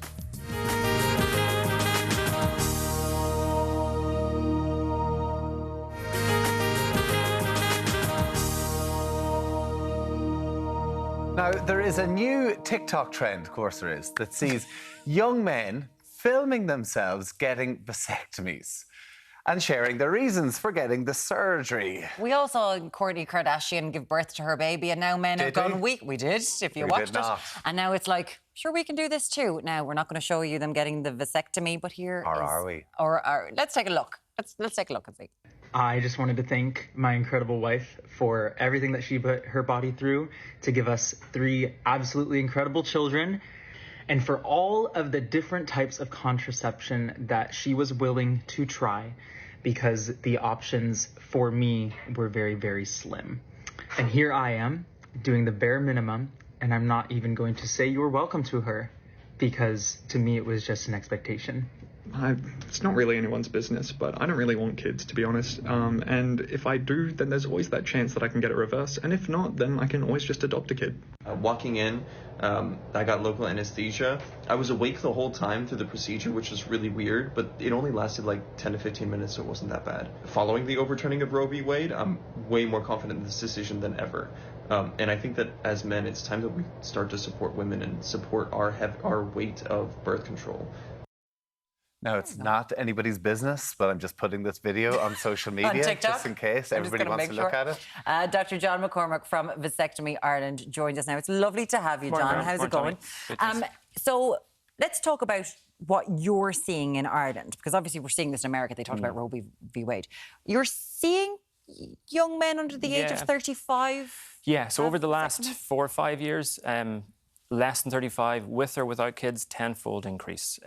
Now, there is a new TikTok trend, of course there is, that sees young men filming themselves getting vasectomies and sharing their reasons for getting the surgery. We all saw Kourtney Kardashian give birth to her baby, and now men have gone weak. We did, if you watched it. And now it's like, sure, we can do this too. Now, we're not going to show you them getting the vasectomy, but here are we? Let's take a look. Let's take a look and see. I just wanted to thank my incredible wife for everything that she put her body through to give us 3 absolutely incredible children, and for all of the different types of contraception that she was willing to try, because the options for me were very, very slim. And here I am doing the bare minimum, and I'm not even going to say you're welcome to her, because to me it was just an expectation. It's not really anyone's business, but I don't really want kids, to be honest. And if I do, then there's always that chance that I can get it reversed. And if not, then I can always just adopt a kid. Walking in, I got local anesthesia. I was awake the whole time through the procedure, which was really weird, but it only lasted like 10 to 15 minutes, so it wasn't that bad. Following the overturning of Roe v. Wade, I'm way more confident in this decision than ever. And I think that as men, it's time that we start to support women and support our weight of birth control. Now, it's not anybody's business, but I'm just putting this video on social media just in case everybody wants to look at it. Dr. John McCormack from Vasectomy Ireland joined us now. It's lovely to have you, John. How's it going? So let's talk about what you're seeing in Ireland, because obviously we're seeing this in America. They talked about Roe v. Wade. You're seeing young men under the age of 35? Yeah, so over the last 4 or 5 years, less than 35, with or without kids, tenfold increase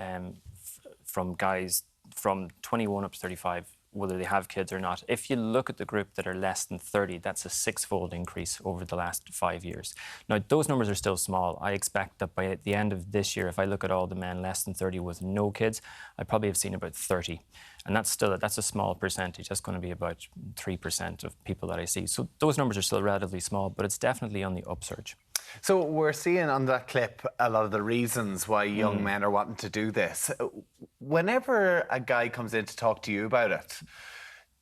from guys from 21 up to 35, whether they have kids or not. If you look at the group that are less than 30, that's a 6-fold increase over the last 5 years. Now, those numbers are still small. I expect that by the end of this year, if I look at all the men less than 30 with no kids, I probably have seen about 30. And that's a small percentage. That's going to be about 3% of people that I see. So those numbers are still relatively small, but it's definitely on the upsurge. So we're seeing on that clip a lot of the reasons why young men are wanting to do this. Whenever a guy comes in to talk to you about it,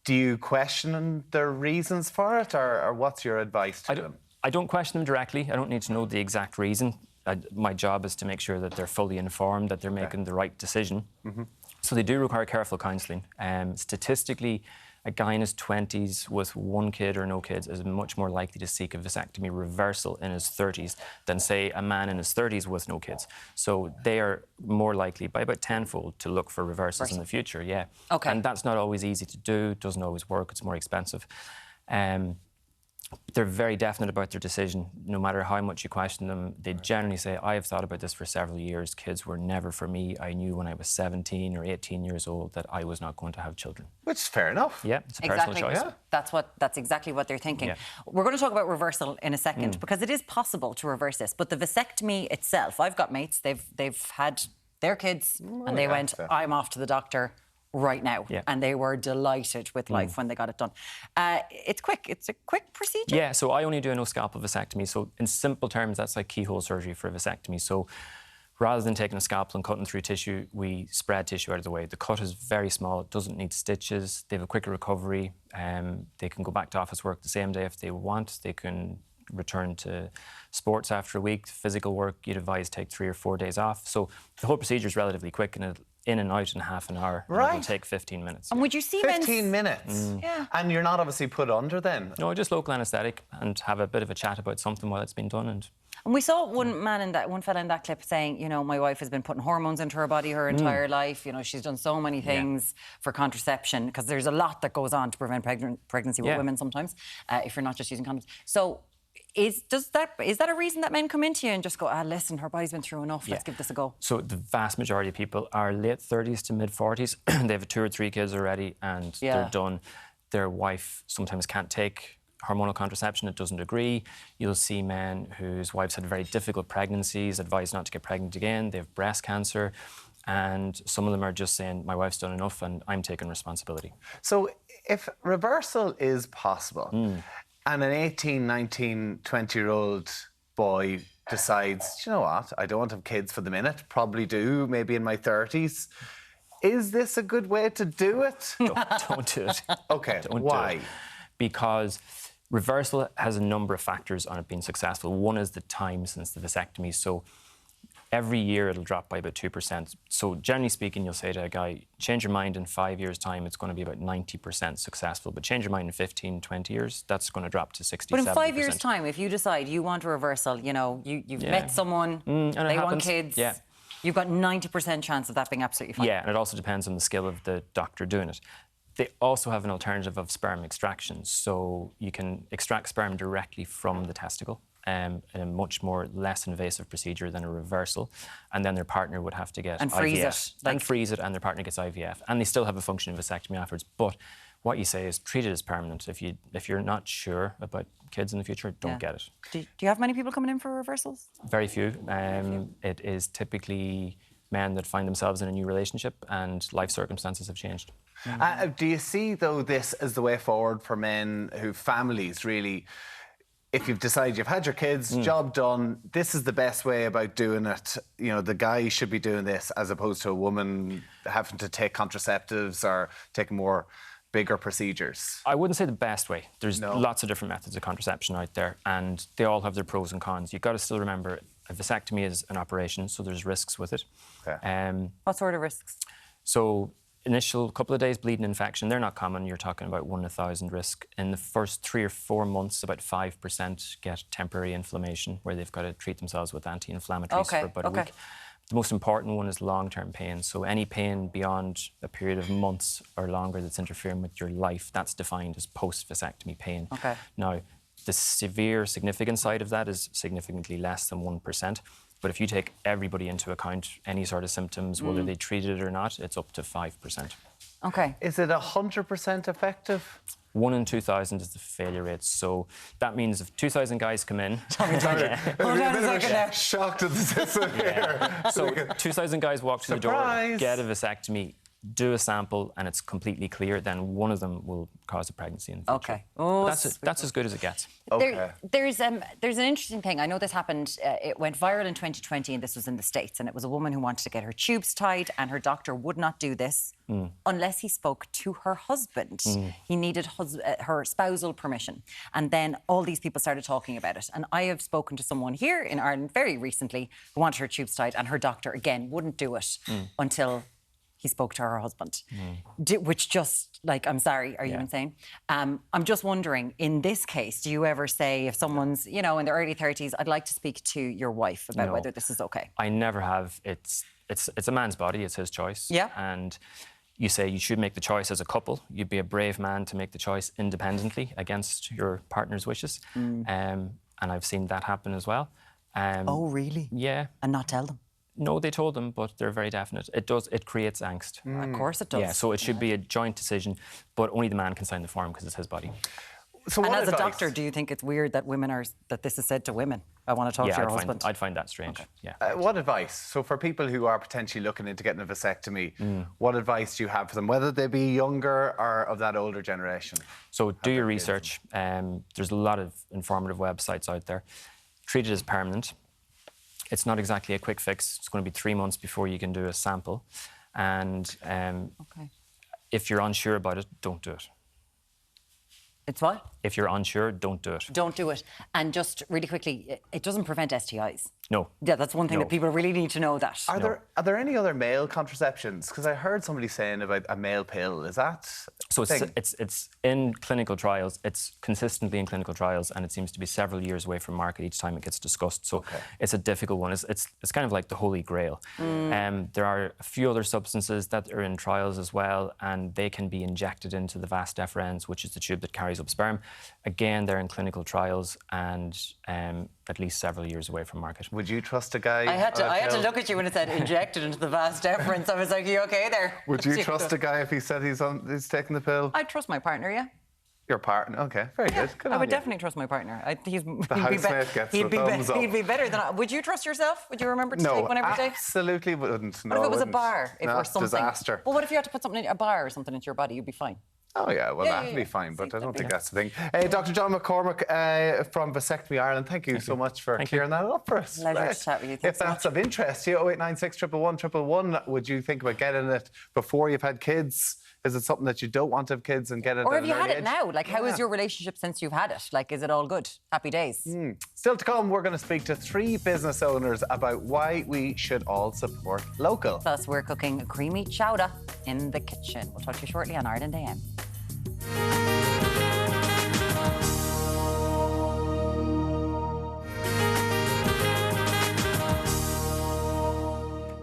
do you question their reasons for it, or what's your advice to them? I don't question them directly. I don't need to know the exact reason. My job is to make sure that they're fully informed, that they're making the right decision. So they do require careful counselling. Statistically, a guy in his 20s with 1 kid or no kids is much more likely to seek a vasectomy reversal in his 30s than, say, a man in his 30s with no kids. So they are more likely, by about tenfold, to look for reversals in the future, yeah. Okay. And that's not always easy to do, doesn't always work, it's more expensive. They're very definite about their decision. No matter how much you question them, they generally say, I have thought about this for several years. Kids were never for me. I knew when I was 17 or 18 years old that I was not going to have children. Which is fair enough. Yeah, it's a personal choice. Yeah. That's exactly what they're thinking. Yeah. We're going to talk about reversal in a second because it is possible to reverse this. But the vasectomy itself, I've got mates, they've had their kids and they went, I'm off to the doctor right now. Yeah. And they were delighted with life when they got it done. It's quick. It's a quick procedure. Yeah, so I only do a no-scalpel vasectomy. So in simple terms, that's like keyhole surgery for a vasectomy. So rather than taking a scalpel and cutting through tissue, we spread tissue out of the way. The cut is very small. It doesn't need stitches. They have a quicker recovery. They can go back to office work the same day if they want. They can return to sports after a week. Physical work, you'd advise take 3 or 4 days off. So the whole procedure is relatively quick and in and out in half an hour. Right. It'll take 15 minutes. And would you see 15 minets? Yeah. And you're not obviously put under then? No, just local anaesthetic and have a bit of a chat about something while it's been done. And we saw one fella in that clip saying, you know, my wife has been putting hormones into her body her entire life. You know, she's done so many things for contraception because there's a lot that goes on to prevent pregnancy with women sometimes if you're not just using condoms. So is that a reason that men come into you and just go, listen, her body's been through enough, let's give this a go? So the vast majority of people are late 30s to mid 40s. They have 2 or 3 kids already and they're done. Their wife sometimes can't take hormonal contraception, it doesn't agree. You'll see men whose wives had very difficult pregnancies, advised not to get pregnant again, they have breast cancer, and some of them are just saying, my wife's done enough and I'm taking responsibility. So if reversal is possible, and an 18, 19, 20-year-old boy decides, you know what, I don't have kids for the minute, probably do, maybe in my 30s. Is this a good way to do it? Don't do it. OK, why? Because reversal has a number of factors on it being successful. One is the time since the vasectomy. So every year it'll drop by about 2%. So generally speaking, you'll say to a guy, change your mind in 5 years' time, it's going to be about 90% successful. But change your mind in 15, 20 years, that's going to drop to 60, 70%. But in 5 years' time, if you decide you want a reversal, you know, you've met someone, they want kids, you've got 90% chance of that being absolutely fine. Yeah, and it also depends on the skill of the doctor doing it. They also have an alternative of sperm extraction. So you can extract sperm directly from the testicle. In a much more less invasive procedure than a reversal, and then their partner would have to get and freeze IVF. it. And freeze it, and their partner gets IVF. And they still have a function of vasectomy afterwards. But what you say is treat it as permanent. If you're not sure about kids in the future, don't get it. Do you have many people coming in for reversals? Very few. It is typically men that find themselves in a new relationship and life circumstances have changed. Do you see, though, this as the way forward for men who families really... If you've decided you've had your kids, job done, this is the best way about doing it. You know, the guy should be doing this as opposed to a woman having to take contraceptives or taking more bigger procedures. I wouldn't say the best way. There's lots of different methods of contraception out there and they all have their pros and cons. You've got to still remember a vasectomy is an operation, so there's risks with it. Okay. What sort of risks? So initial couple of days bleeding infection, they're not common. You're talking about 1 in 1,000 risk. In the first 3 or 4 months, about 5% get temporary inflammation where they've got to treat themselves with anti-inflammatories for about a week. The most important one is long-term pain. So any pain beyond a period of months or longer that's interfering with your life, that's defined as post-vasectomy pain. Okay. Now, the severe, significant side of that is significantly less than 1%. But if you take everybody into account, any sort of symptoms, whether they treated it or not, it's up to 5%. Okay. Is it 100% effective? 1 in 2,000 is the failure rate. So that means if 2,000 guys come in... Hold on a second there. Shocked at the system here. So 2,000 guys walk through the door, Surprise! get a vasectomy, do a sample, and it's completely clear, then one of them will cause a pregnancy in the future. Okay. Oh, that's as good as it gets. Okay. There's an interesting thing. I know this happened, it went viral in 2020, and this was in the States, and it was a woman who wanted to get her tubes tied, and her doctor would not do this unless he spoke to her husband. He needed her spousal permission. And then all these people started talking about it. And I have spoken to someone here in Ireland very recently who wanted her tubes tied, and her doctor, again, wouldn't do it until he spoke to her husband, which just, like, I'm sorry, are you insane? I'm just wondering, in this case, do you ever say, if someone's, you know, in their early 30s, I'd like to speak to your wife about whether this is okay? I never have. It's a man's body, it's his choice. Yeah. And you say you should make the choice as a couple. You'd be a brave man to make the choice independently against your partner's wishes. And I've seen that happen as well. Oh, really? Yeah. And not tell them? No, they told them, but they're very definite. It creates angst. Of course it does. Yeah, so it should be a joint decision, but only the man can sign the form because it's his body. So and what as a advice? doctor, do you think it's weird that that this is said to women? I want to talk to your husband. I'd find that strange. Okay. Yeah. What advice? So for people who are potentially looking into getting a vasectomy, what advice do you have for them, whether they be younger or of that older generation? So do your research. There's a lot of informative websites out there. Treat it as permanent. It's not exactly a quick fix. It's going to be 3 months before you can do a sample. And if you're unsure about it, don't do it. It's what? If you're unsure, don't do it. Don't do it. And just really quickly, it doesn't prevent STIs. No. Yeah, that's one thing that people really need to know that. Are there any other male contraceptions? Because I heard somebody saying about a male pill. Is that so? It's in clinical trials. It's consistently in clinical trials, and it seems to be several years away from market each time it gets discussed. So it's a difficult one. It's kind of like the holy grail. There are a few other substances that are in trials as well, and they can be injected into the vas deferens, which is the tube that carries up sperm. Again, they're in clinical trials and at least several years away from market. Would you trust a guy? I had to look at you when it said injected into the vas deferens. I was like, you okay there? Would you trust a guy if he said he's taking the pill? I'd trust my partner, yeah. Your partner? Okay, very good. Good I on would you. definitely trust my partner. He'd be be better than... Would you trust yourself? Would you remember to take one every day? Absolutely wouldn't. No, What if it was a wouldn't. bar or something? Disaster. Well, what if you had to put something in a bar or something into your body? You'd be fine. Oh, yeah, well, that'd be fine, but I don't think that's the thing. Hey, Dr. John McCormack from Vasectomy Ireland, thank you so much for clearing that up for us. Pleasure to chat with you. If that's of interest to you, 0896 111 111, would you think about getting it before you've had kids? Is it something that you don't want to have kids and get it Or at have you an had early it age? now? Like, how is your relationship since you've had it? Like, is it all good? Happy days? Still to come, we're going to speak to 3 business owners about why we should all support local. Plus, we're cooking a creamy chowder in the kitchen. We'll talk to you shortly on Ireland AM.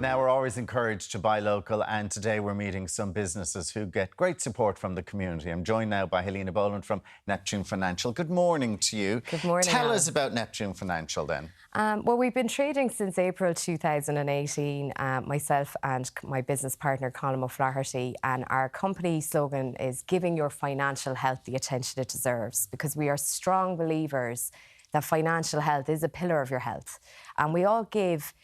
Now, we're always encouraged to buy local, and today we're meeting some businesses who get great support from the community. I'm joined now by Helena Boland from Neptune Financial. Good morning to you. Good morning. Tell us about Neptune Financial then. Well, we've been trading since April 2018, myself and my business partner, Colin O'Flaherty, and our company slogan is giving your financial health the attention it deserves, because we are strong believers that financial health is a pillar of your health. And we all give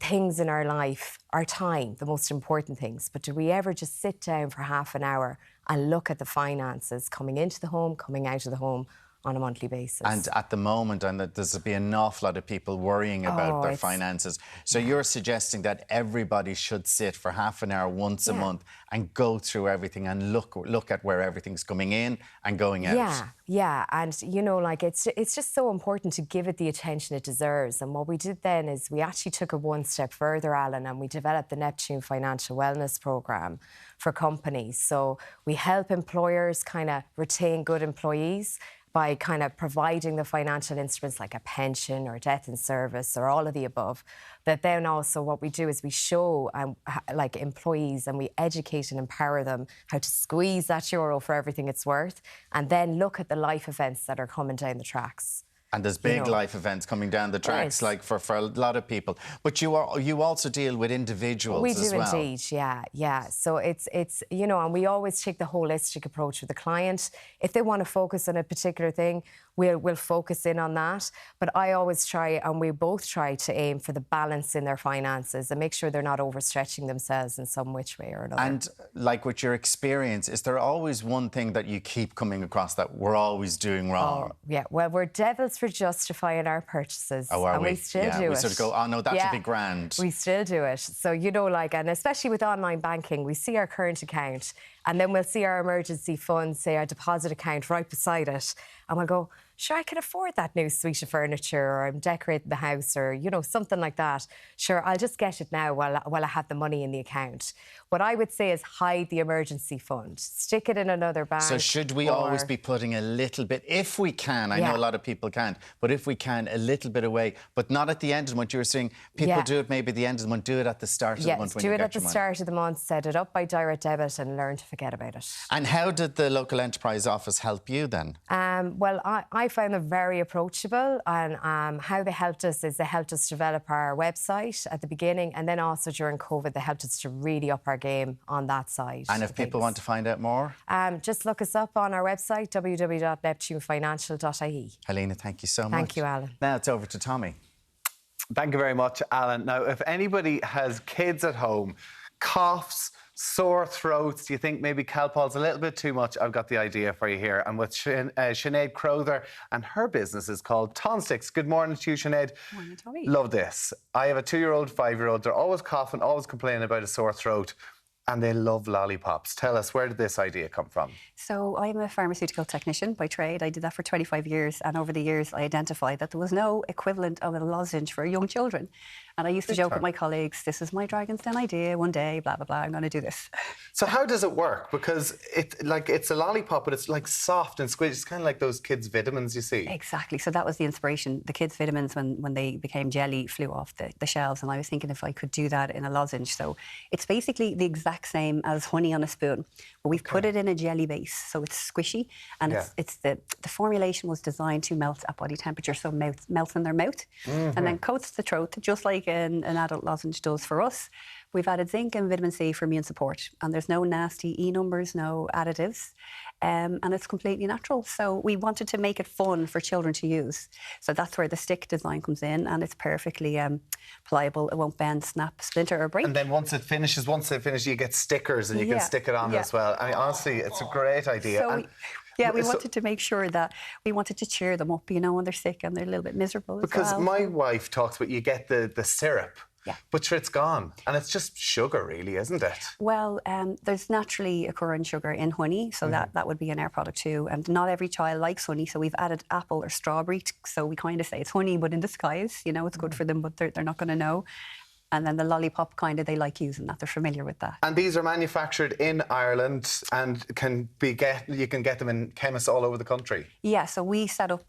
things in our life, our time, the most important things. But do we ever just sit down for half an hour and look at the finances coming into the home, coming out of the home on a monthly basis? And at the moment, and there's been an awful lot of people worrying about their finances. So you're suggesting that everybody should sit for half an hour once a month and go through everything and look at where everything's coming in and going out. Yeah, and you know, like it's just so important to give it the attention it deserves. And what we did then is we actually took it one step further, Alan, and we developed the Neptune Financial Wellness Programme for companies. So we help employers kind of retain good employees by kind of providing the financial instruments like a pension or death in service or all of the above, that then also what we do is we show like employees, and we educate and empower them how to squeeze that euro for everything it's worth, and then look at the life events that are coming down the tracks. And there's big life events coming down the tracks, like for a lot of people. But you also deal with individuals as well. We do indeed, yeah. So it's you know, and we always take the holistic approach with the client. If they want to focus on a particular thing, we'll focus in on that. But I always try, and we both try to aim for the balance in their finances and make sure they're not overstretching themselves in some which way or another. And like with your experience, is there always one thing that you keep coming across that we're always doing wrong? Oh, yeah, well, we're devils for justifying our purchases. Oh, are and we? We still do it. We sort of go, oh no, that should be grand. We still do it. So, you know, like, and especially with online banking, we see our current account and then we'll see our emergency funds, say our deposit account right beside it. And we'll go, sure, I can afford that new suite of furniture, or I'm decorating the house, or, you know, something like that. Sure, I'll just get it now while I have the money in the account. What I would say is hide the emergency fund. Stick it in another bank. So should we always be putting a little bit, if we can, I know a lot of people can't, but if we can, a little bit away, but not at the end of the month. You were saying people do it maybe at the end of the month, do it at the start of the month. Yes, do it at the start of the month, set it up by direct debit and learn to forget about it. And how did the local enterprise office help you then? Well, I found them very approachable, and how they helped us is they helped us develop our website at the beginning, and then also during COVID they helped us to really up our game on that side. And if people want to find out more? Just look us up on our website, www.neptunefinancial.ie. Helena, thank you so much. Thank you, Alan. Now it's over to Tommy. Thank you very much, Alan. Now, if anybody has kids at home, coughs, sore throats, do you think maybe Calpol's a little bit too much? I've got the idea for you here. I'm with Sinead Crowther, and her business is called Tonsticks. Good morning to you, Sinead. Morning, Tommy. Love this. I have a 2-year-old, 5-year-old. They're always coughing, always complaining about a sore throat, and they love lollipops. Tell us, where did this idea come from? So I'm a pharmaceutical technician by trade. I did that for 25 years, and over the years I identified that there was no equivalent of a lozenge for young children. And I used to joke with my colleagues, this is my Dragon's Den idea, one day, blah, blah, blah, I'm going to do this. So how does it work? Because it's a lollipop, but it's like soft and squishy. It's kind of like those kids' vitamins you see. Exactly. So that was the inspiration. The kids' vitamins, when they became jelly, flew off the shelves. And I was thinking if I could do that in a lozenge. So it's basically the exact same as honey on a spoon. But we've put it in a jelly base, so it's squishy. And it's the formulation was designed to melt at body temperature, so melts in their mouth. And then coats the throat, just like an adult lozenge does for us. We've added zinc and vitamin C for immune support, and there's no nasty E numbers, no additives, and it's completely natural. So we wanted to make it fun for children to use. So that's where the stick design comes in, and it's perfectly pliable. It won't bend, snap, splinter or break. And then once they finish, you get stickers and you can stick it on as well. I mean, honestly, it's a great idea. So we wanted to make sure that we wanted to cheer them up, you know, when they're sick and they're a little bit miserable because as well. My wife talks about you get the syrup, but sure, it's gone. And it's just sugar, really, isn't it? Well, there's naturally occurring sugar in honey, so that would be an air product too. And not every child likes honey, so we've added apple or strawberry. So we kind of say it's honey, but in disguise. You know, it's good for them, but they're not going to know. And then the lollipop, kind of, they like using that. They're familiar with that. And these are manufactured in Ireland and you can get them in chemists all over the country. Yeah, so we set up,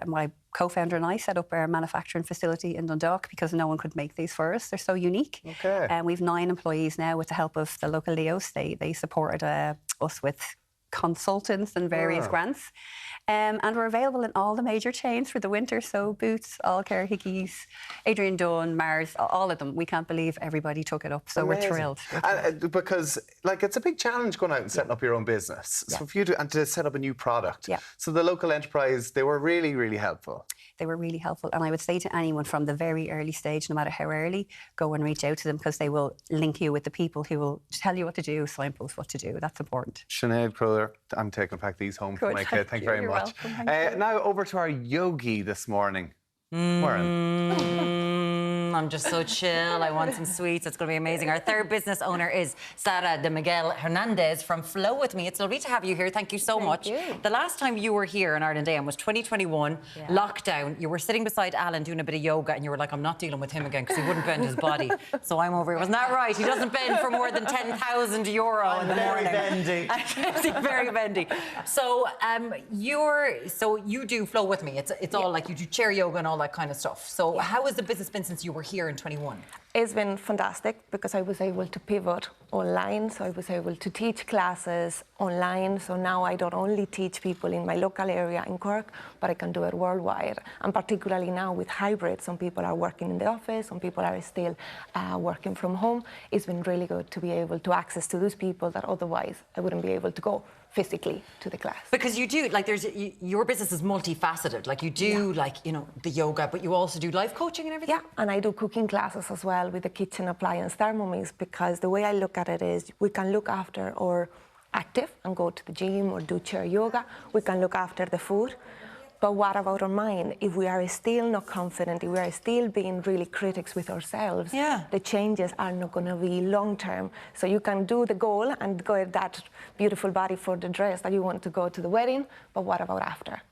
my co-founder and I set up our manufacturing facility in Dundalk because no one could make these for us. They're so unique. Okay. And we've 9 employees now with the help of the local Leos. They supported us with consultants and various grants. And we're available in all the major chains for the winter, so Boots, Allcare, Hickeys, Adrian Dunn, Mars, all of them. We can't believe everybody took it up, so we're thrilled. And because, like, it's a big challenge going out and setting up your own business. So for you to set up a new product. Yeah. So the local enterprise, they were really, really helpful. They were really helpful. And I would say to anyone from the very early stage, no matter how early, go and reach out to them because they will link you with the people who will tell you what to do, signpost what to do. That's important. Sinead Crowther, I'm taking back these home for my kid. Thank you very much. Welcome. Now over to our yogi this morning. Warren. I'm just so chill. I want some sweets. It's going to be amazing. Our third business owner is Sara de Miguel Hernandez from Flow With Me. It's lovely to have you here. Thank you so much. The last time you were here in Ireland AM was 2021, lockdown. You were sitting beside Alan doing a bit of yoga and you were like, I'm not dealing with him again because he wouldn't bend his body. So I'm over here. Wasn't that right? He doesn't bend for more than 10,000 euro in the morning. Bendy. Very bendy. So you do Flow With Me. It's all like you do chair yoga and all that kind of stuff. So how has the business been since you were here in 21? It's been fantastic because I was able to pivot online, so I was able to teach classes online. So now I don't only teach people in my local area in Cork, but I can do it worldwide. And particularly now with hybrid, some people are working in the office, some people are still working from home. It's been really good to be able to access to those people that otherwise I wouldn't be able to go physically to the class. Because you do, like, your business is multifaceted. Like, you do, like, you know, the yoga, but you also do life coaching and everything? Yeah, and I do cooking classes as well with the kitchen appliance Thermomix, because the way I look at it is we can look after our active and go to the gym or do chair yoga. We can look after the food. But what about our mind? If we are still not confident, if we are still being really critics with ourselves, the changes are not going to be long-term. So you can do the goal and get that beautiful body for the dress that you want to go to the wedding, but what about after?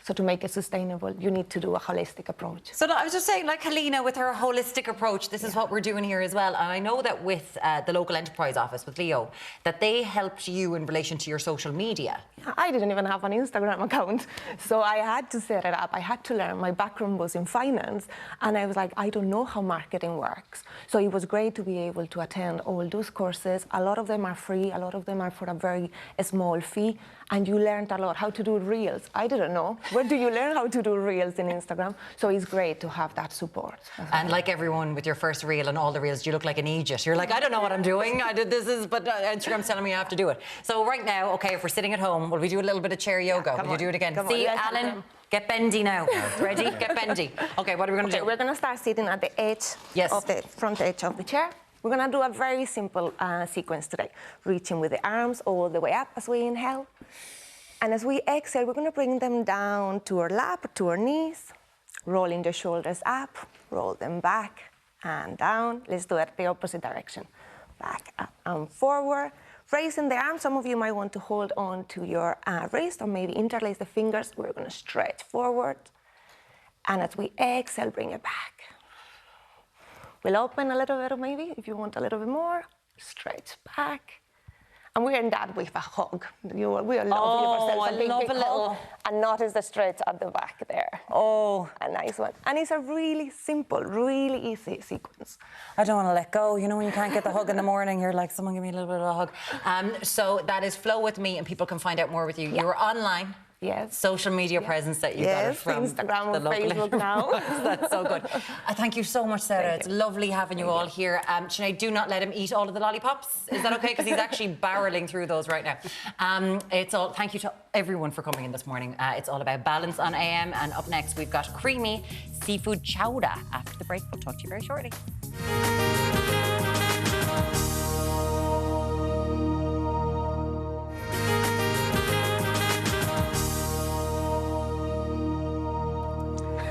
So to make it sustainable, you need to do a holistic approach. So I was just saying, like Helena, with her holistic approach, this is what we're doing here as well. And I know that with the local enterprise office, with Leo, that they helped you in relation to your social media. I didn't even have an Instagram account. So I had to set it up. I had to learn. My background was in finance. And I was like, I don't know how marketing works. So it was great to be able to attend all those courses. A lot of them are free. A lot of them are for a very small fee. And you learned a lot how to do reels. I didn't know. Where do you learn how to do reels in Instagram? So it's great to have that support. And like everyone with your first reel and all the reels, you look like an idiot. You're like, I don't know what I'm doing. But Instagram's telling me I have to do it. So right now, okay, if we're sitting at home, will we do a little bit of chair yoga? Will you do it again? See, Alan, get bendy now. Ready? Get bendy. Okay, what are we going to do? We're going to start sitting at the edge of the front edge of the chair. We're going to do a very simple sequence today. Reaching with the arms all the way up as we inhale. And as we exhale, we're going to bring them down to our lap, to our knees. Rolling the shoulders up, roll them back and down. Let's do it the opposite direction. Back, up, and forward. Raising the arms, some of you might want to hold on to your wrist or maybe interlace the fingers. We're going to stretch forward. And as we exhale, bring it back. We'll open a little bit, maybe, if you want a little bit more. Stretch back. And we end that with a hug. We all love ourselves a big hug. And notice the stretch at the back there. Oh. A nice one. And it's a really simple, really easy sequence. I don't want to let go. You know, when you can't get the hug in the morning, you're like, someone give me a little bit of a hug. So that is Flow With Me, and people can find out more with you. Yeah. You're online. Yes. Social media presence that you got it from Instagram and Facebook now. That's so good. Thank you so much, Sarah. It's lovely having you all here. Sinead, do not let him eat all of the lollipops. Is that okay? Because he's actually barreling through those right now. Thank you to everyone for coming in this morning. It's all about balance on AM. And up next, we've got creamy seafood chowder. After the break, we'll talk to you very shortly.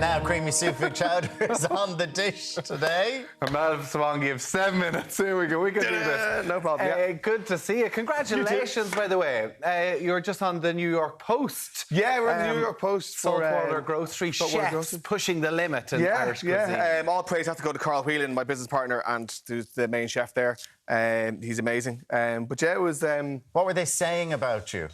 Now, creamy seafood chowder is on the dish today. Madam Swan gives 7 minutes. Here we go. We can do this. No problem. Good to see you. Congratulations, by the way. You're just on the New York Post. Yeah, we're on the New York Post for saltwater grocery chefs pushing the limit in Irish cuisine. All praise has to go to Carl Whelan, my business partner, and the main chef there. He's amazing. But yeah, it was. What were they saying about you?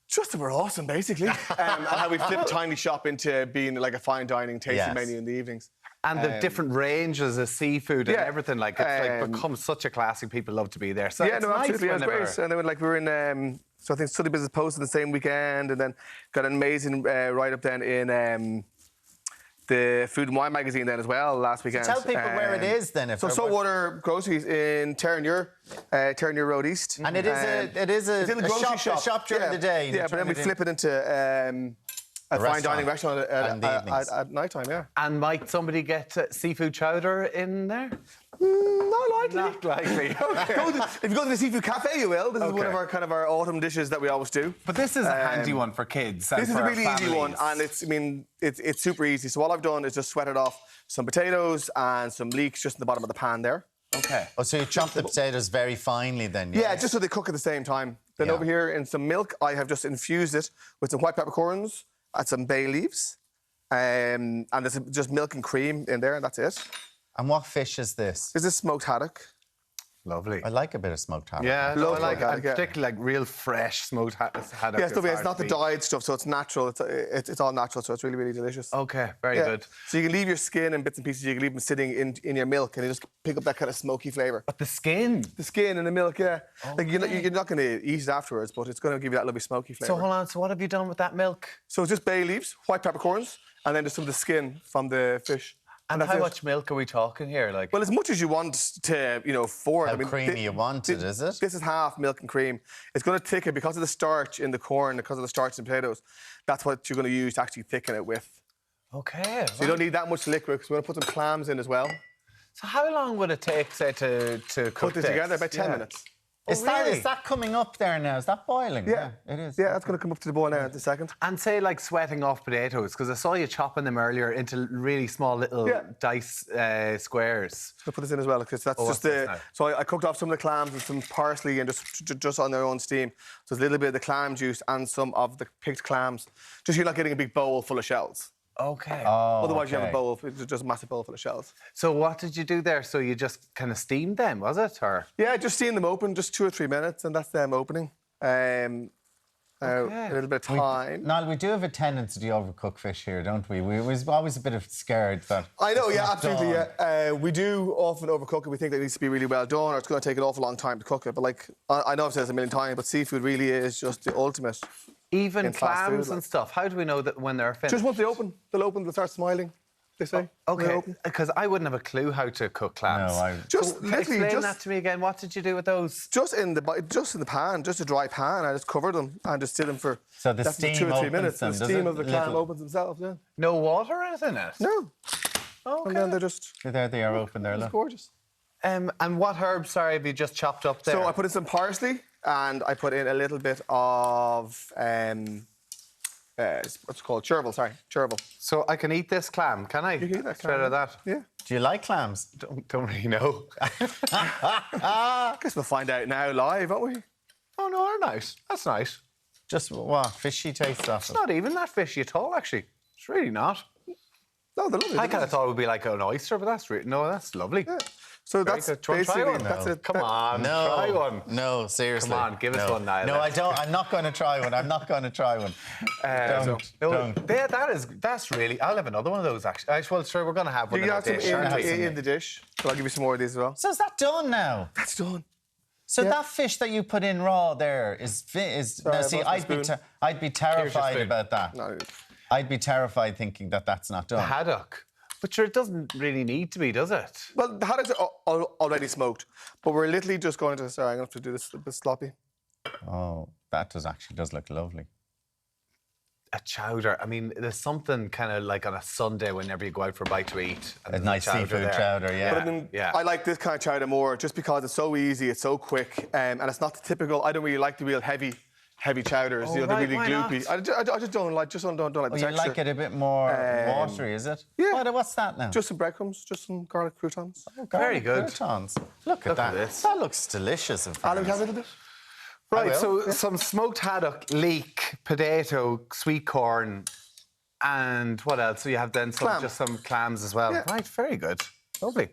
Just that we're awesome, basically. And how we flipped Tiny Shop into being like a fine dining tasting menu in the evenings. And the different ranges of seafood and everything, like, it's like become such a classic. People love to be there. So yeah, it's no, nice absolutely. It was great. And then, like, we were in, so I think Sunday Business Post on the same weekend, and then got an amazing write-up then in the Food and Wine magazine then as well last weekend. So tell people where it is then. So Saltwater Groceries in Terranure Road East. And it is a shop during the day. Yeah, but then we flip it into a fine dining restaurant at night time, yeah. And might somebody get seafood chowder in there? Not likely. Not likely. If you go to the seafood cafe, you will. This is one of our autumn dishes that we always do. But this is a handy one for kids. This is a really easy one, and it's super easy. So all I've done is just sweated off some potatoes and some leeks just in the bottom of the pan there. Okay. Oh, so you chop the potatoes very finely then? Yes? Yeah, just so they cook at the same time. Then over here in some milk, I have just infused it with some white peppercorns and some bay leaves. And there's just milk and cream in there, and that's it. And what fish is this? This is smoked haddock. Lovely. I like a bit of smoked haddock. Yeah, I like it. Haddock, particularly like real fresh smoked haddock. Yeah, it's not the dyed stuff, so it's natural. It's all natural, so it's really, really delicious. Okay, very good. So you can leave your skin and bits and pieces. You can leave them sitting in your milk, and you just pick up that kind of smoky flavour. But the skin? The skin and the milk, yeah. Like you're not going to eat it afterwards, but it's going to give you that lovely smoky flavour. So hold on. So what have you done with that milk? So it's just bay leaves, white peppercorns, and then just some of the skin from the fish. And how much milk are we talking here? Like, well, as much as you want to, for it. How creamy you want it, is it? This is half milk and cream. It's going to thicken because of the starch in the corn, because of the starch in the potatoes. That's what you're going to use to actually thicken it with. Okay. So you don't need that much liquid, because we're going to put some clams in as well. So how long would it take, say, to cook Put this together? About 10 minutes. Is that coming up there now? Is that boiling? Yeah, it is. Yeah, that's going to come up to the boil now in a second. And say, like, sweating off potatoes, because I saw you chopping them earlier into really small little dice squares. I'll put this in as well, because that's just the... So I cooked off some of the clams and some parsley and just on their own steam. So there's a little bit of the clam juice and some of the picked clams. Just you're not getting a big bowl full of shells. Okay. Otherwise, you have a bowl, just a massive bowl full of shells. So what did you do there? So you just kind of steamed them, was it? Or yeah, just steamed them open, just 2 or 3 minutes, and that's them opening. A little bit of time. Niall, we do have a tendency to overcook fish here, don't we? We're always a bit scared that... I know, yeah, absolutely, yeah. We do often overcook it. We think that it needs to be really well done, or it's going to take an awful long time to cook it. But, like, I know I've said this a million times, but seafood really is just the ultimate. Even clams and stuff. How do we know that when they're finished? Just once they open, they'll start smiling. They say. Okay, because I wouldn't have a clue how to cook clams. No, explain that to me again. What did you do with those? Just in the pan, just a dry pan. I just covered them and just did them for so the steam 2 or 3 minutes. Them, the steam of the clam opens themselves. Yeah. No water in it. No. Okay. And then they're just. There they are open there. It's look. gorgeous. And what herbs? Sorry, have you just chopped up there? So I put in some parsley and I put in a little bit of what's it called? Chervil. So I can eat this clam, can I? You can eat that clam. Straight out of that. Yeah. Do you like clams? Don't really know. I guess we'll find out now live, won't we? Oh no, they're nice. That's nice. Just what fishy taste off it. It's not even that fishy at all, actually. It's really not. No, they're lovely. I kind of thought it would be like an oyster, but that's that's lovely. Yeah. So that's basically that's it. Come on, try one. No, seriously. Come on, give us one now. No, I don't. I'm not going to try one. I'm not going to try one. Don't. That's really. I'll have another one of those actually. Well, sure, we're going to have one. You have some in the dish. So I'll give you some more of these as well. So is that done now? That's done. So that fish that you put in raw there is. Sorry, now, see, I'd be terrified about that. No. I'd be terrified thinking that that's not done. The haddock. But sure, it doesn't really need to be, does it? Well, the haddocks are already smoked, but we're literally just going to... Sorry, I'm going to have to do this a bit sloppy. Oh, that does look lovely. A chowder. I mean, there's something kind of like on a Sunday whenever you go out for a bite to eat. A nice seafood chowder, yeah. But I mean, I like this kind of chowder more just because it's so easy, it's so quick, and it's not the typical... I don't really like the real heavy chowders, they're really gloopy. I just don't like the texture. You like it a bit more watery, is it? Yeah. What's that now? Just some breadcrumbs, just some garlic croutons. Oh, very good. Croutons. Look at that. That looks delicious. Alan, have a little bit. Right, so some smoked some leek, potato, sweet corn, and what else? So you have then just some clams as well. Yeah. Right, very good. Lovely.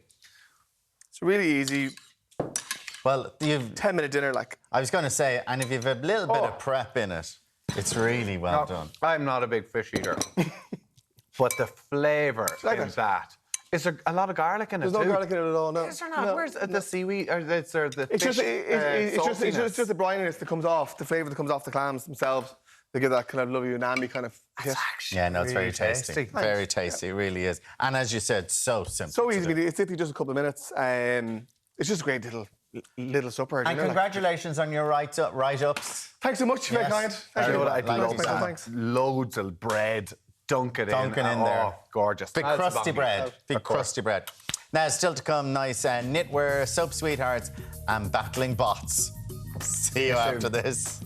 It's really easy. Well, you've 10-minute dinner, like. I was going to say, and if you've a little bit of prep in it, it's really well done. I'm not a big fish eater, but the flavour in that. Is there a lot of garlic in it? There's no garlic in it at all. No. Is there not? No. Where's the seaweed? Or is there the it's fish? It's just the brininess that comes off, the flavour that comes off the clams themselves. They give that kind of lovely umami kind of hit. Yeah, no, it's very tasty. Very tasty, it really is. And as you said, so simple. So easy. It's literally just a couple of minutes. It's just a great little supper. And congratulations on your write-ups. Thanks so much, very kind. Thanks. Loads of bread. Dunk it in there. Oh, gorgeous. Big crusty bread. Big crusty bread. Now, still to come, nice knitwear, soap sweethearts, and battling bots. See you after this.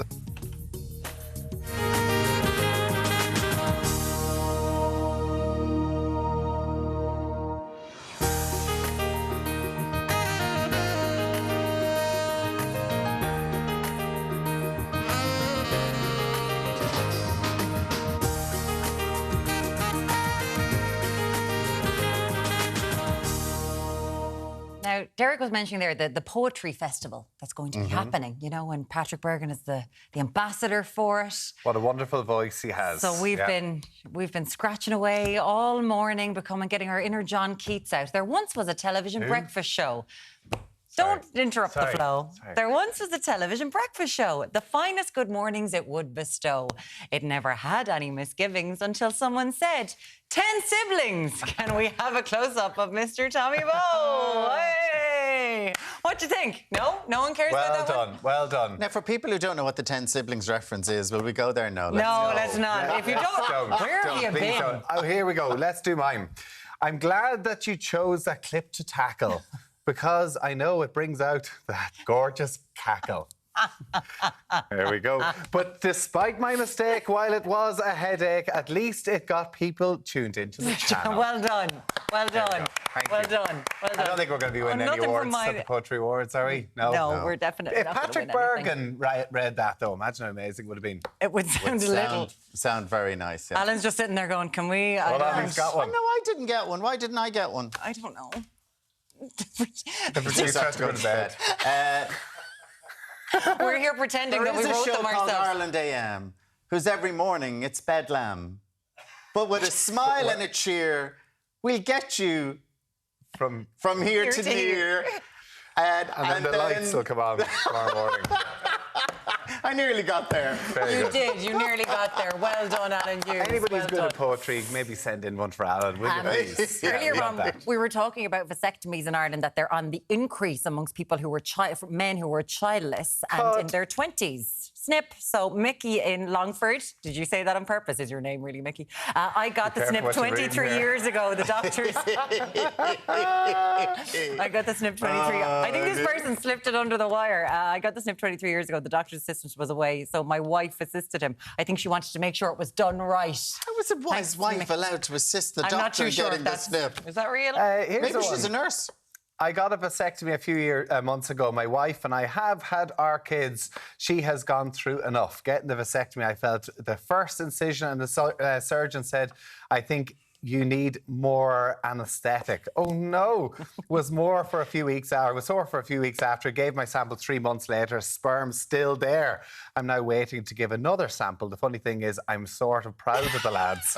Now, Derek was mentioning there the poetry festival that's going to be happening, you know, and Patrick Bergin is the ambassador for it. What a wonderful voice he has. So we've been scratching away all morning, getting our inner John Keats out. There once was a television breakfast show. Don't interrupt the flow. There once was a television breakfast show. The finest good mornings it would bestow. It never had any misgivings until someone said, 10 siblings. Can we have a close-up of Mr. Tommy Bowe? Hey! What do you think? No? No one cares about that one? Well done. Now, for people who don't know what the 10 siblings reference is, will we go there? No, let's not. If you don't, where have you been? Oh, here we go. Let's do mine. I'm glad that you chose that clip to tackle, because I know it brings out that gorgeous cackle. There we go. But despite my mistake, while it was a headache, at least it got people tuned into the channel. Well done. Well done. Well done. I don't think we're going to be winning any awards at the Poetry Awards, are we? No, we're definitely If not Patrick Bergin read that, though, imagine how amazing it would have been. It would sound a little... Sound very nice, yeah. Alan's just sitting there going, can we... Well, Alan's got one. Oh, no, I didn't get one. Why didn't I get one? I don't know. The producer has to go to bed. We're here pretending that we wrote them There is a show called ourselves. Ireland AM, whose every morning it's bedlam. But with a smile and a cheer, we'll get you from here to here. And then the lights will come on tomorrow morning. I nearly got there. You did. You nearly got there. Well done, Alan Hughes. Anybody who's good at poetry, maybe send in one for Alan, will you, please? Earlier on, we were talking about vasectomies in Ireland, that they're on the increase amongst people who were men who were childless and in their 20s. Snip. So Mickey in Longford, did you say that on purpose? Is your name really Mickey? I got the snip 23 years ago. The doctors... I got the snip 23... I think this person slipped it under the wire. I got the snip 23 years ago. The doctor's assistant was away, so my wife assisted him. I think she wanted to make sure it was done right. How was his wife allowed to assist the doctor in getting the snip? Is that real? Maybe she's a nurse. I got a vasectomy a few months ago. My wife and I have had our kids. She has gone through enough. Getting the vasectomy, I felt the first incision, and the surgeon said, I think you need more anaesthetic. Oh no, was sore for a few weeks after. Gave my sample 3 months later, sperm still there. I'm now waiting to give another sample. The funny thing is, I'm sort of proud of the lads.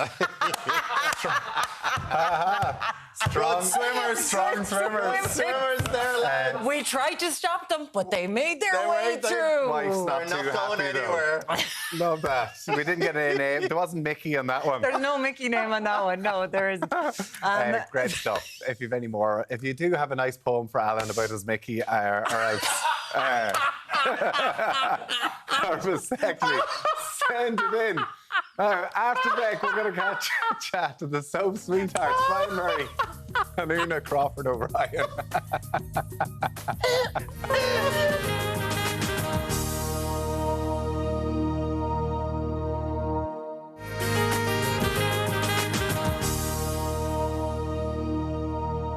Strong swimmers there, lads. We tried to stop them, but they made their way through. Wife's not going anywhere. Love that. We didn't get any name. There wasn't Mickey on that one. There's no Mickey name on that one. No, there isn't. Great stuff. If you've any more, if you do have a nice poem for Alan about his Mickey or else or vasectomy, send it in. After break, we're going to chat to the soap sweethearts, Bryan Murray and Una Crawford O'Brien.